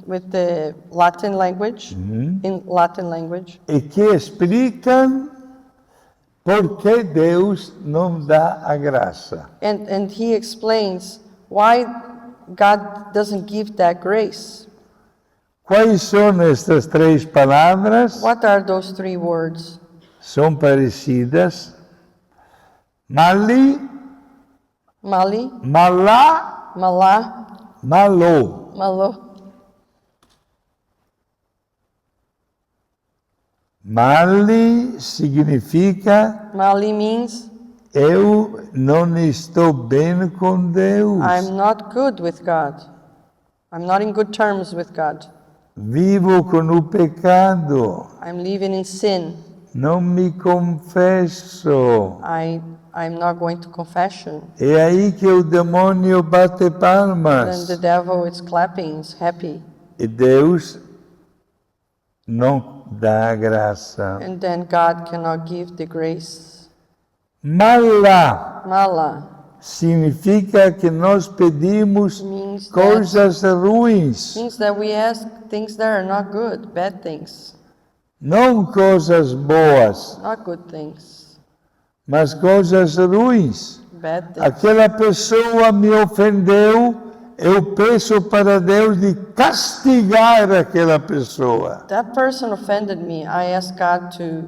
Speaker 2: with the Latin language, in Latin language,
Speaker 1: e que explicam por que Deus não dá a graça.
Speaker 2: and he explains why God doesn't give that grace.
Speaker 1: Quais são estas 3 palavras?
Speaker 2: What are those 3 words?
Speaker 1: São parecidas. Mali,
Speaker 2: Mali,
Speaker 1: malá,
Speaker 2: Malá,
Speaker 1: malô.
Speaker 2: Malo.
Speaker 1: Mali significa
Speaker 2: Mali means
Speaker 1: eu não estou bem com Deus.
Speaker 2: I'm not good with God. I'm not in good terms with God.
Speaker 1: Vivo com o pecado.
Speaker 2: I'm living in sin.
Speaker 1: Não me confesso.
Speaker 2: I'm not going to confession.
Speaker 1: É aí que o demônio bate
Speaker 2: Then the
Speaker 1: palmas.
Speaker 2: devil is clapping, is happy.
Speaker 1: E Deus não dá a graça.
Speaker 2: And then God cannot give the grace.
Speaker 1: Malá
Speaker 2: Mala
Speaker 1: significa que nós pedimos
Speaker 2: Means that-
Speaker 1: coisas ruins,
Speaker 2: Means that we ask things that are not good, bad things,
Speaker 1: não coisas boas,
Speaker 2: not good things,
Speaker 1: mas coisas ruins.
Speaker 2: bad things.
Speaker 1: Aquela pessoa me ofendeu, eu peço para Deus de castigar aquela pessoa.
Speaker 2: That person offended me. I ask God to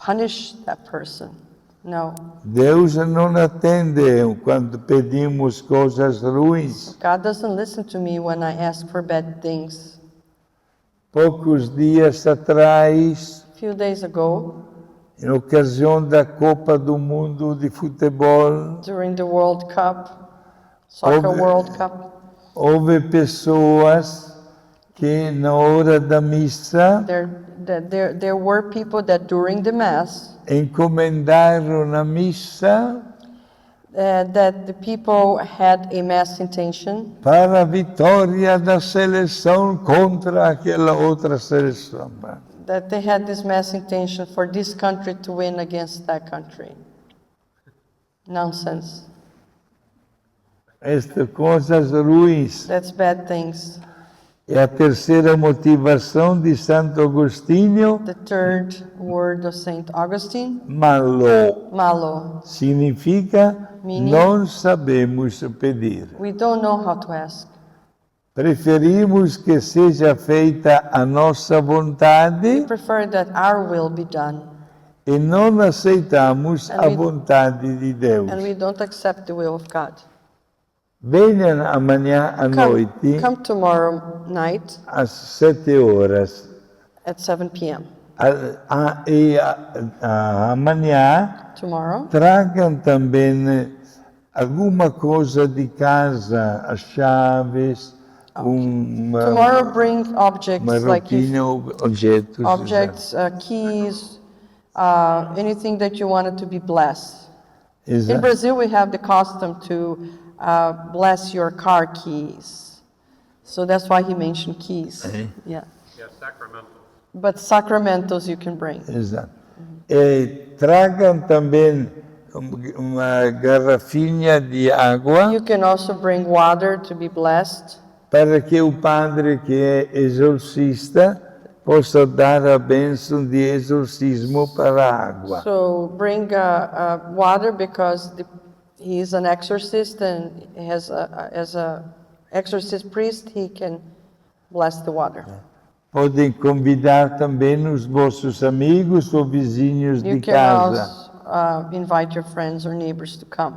Speaker 2: punish that person. No,
Speaker 1: Deus não atende quando pedimos coisas ruins.
Speaker 2: God doesn't listen to me when I ask for bad things.
Speaker 1: Poucos dias atrás,
Speaker 2: A few days ago,
Speaker 1: em ocasião da Copa do Mundo de Futebol,
Speaker 2: during the World Cup, Soccer
Speaker 1: Houve-
Speaker 2: World Cup,
Speaker 1: houve pessoas que na hora da missa
Speaker 2: there were people that during the Mass,
Speaker 1: encomendaram a missa
Speaker 2: that the people had a Mass intention
Speaker 1: para a vitória da seleção contra aquela outra seleção.
Speaker 2: that they had this Mass intention for this country to win against that country. Nonsense.
Speaker 1: Estas coisas ruins.
Speaker 2: That's bad things.
Speaker 1: E a terceira motivação de Santo Agostinho,
Speaker 2: The third word of Saint Augustine,
Speaker 1: malo,
Speaker 2: malo.
Speaker 1: significa
Speaker 2: Meaning?
Speaker 1: não sabemos pedir.
Speaker 2: We don't know how to ask.
Speaker 1: Preferimos que seja feita a nossa vontade
Speaker 2: Prefer that our will be done,
Speaker 1: e não aceitamos
Speaker 2: And
Speaker 1: a
Speaker 2: we-
Speaker 1: vontade de Deus.
Speaker 2: and we don't accept the will of God.
Speaker 1: Venham amanhã à noite,
Speaker 2: Come tomorrow night
Speaker 1: às 7 horas.
Speaker 2: at 7 p.m.
Speaker 1: Amanhã
Speaker 2: Tomorrow,
Speaker 1: tragam também alguma coisa de casa, as chaves,
Speaker 2: tomorrow bring objects
Speaker 1: uma
Speaker 2: like if,
Speaker 1: roupinha, objetos.
Speaker 2: objects, keys, anything that you wanted to be blessed. In
Speaker 1: Exato.
Speaker 2: Brazil, we have the custom to bless your car keys. So that's why he mentioned keys. Yeah.
Speaker 3: Yeah, sacramental.
Speaker 2: But sacramentals you can bring.
Speaker 1: Exato. E tragam também uma garrafinha de água
Speaker 2: You can also bring water to be blessed,
Speaker 1: para que o padre que é exorcista possa dar a bênção de exorcismo para a água.
Speaker 2: so bring water because he is an exorcist and as a exorcist priest, he can bless the water.
Speaker 1: Podem convidar também os vossos amigos ou vizinhos
Speaker 2: You
Speaker 1: de
Speaker 2: can
Speaker 1: casa,
Speaker 2: also invite your friends or neighbors to come,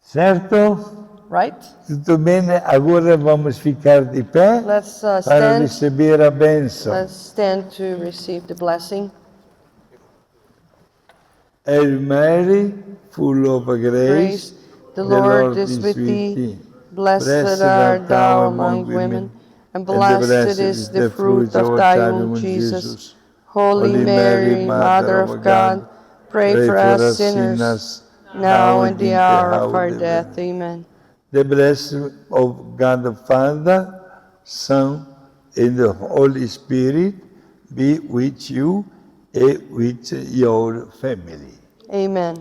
Speaker 1: certo?
Speaker 2: right?
Speaker 1: Tudo bem? Agora vamos ficar de pé
Speaker 2: Let's
Speaker 1: para
Speaker 2: stand.
Speaker 1: receber a bênção.
Speaker 2: Let's stand to receive the blessing.
Speaker 1: Hail Mary, full of
Speaker 2: Grace,
Speaker 1: grace,
Speaker 2: the Lord is with thee. Blessed art thou among women, and blessed is the fruit of thy womb, Jesus. Holy Mary, Mother of God, pray for us sinners, now and the hour of our death. Amen.
Speaker 1: The blessing of God the Father, Son, and the Holy Spirit be with you and with your family.
Speaker 2: Amen.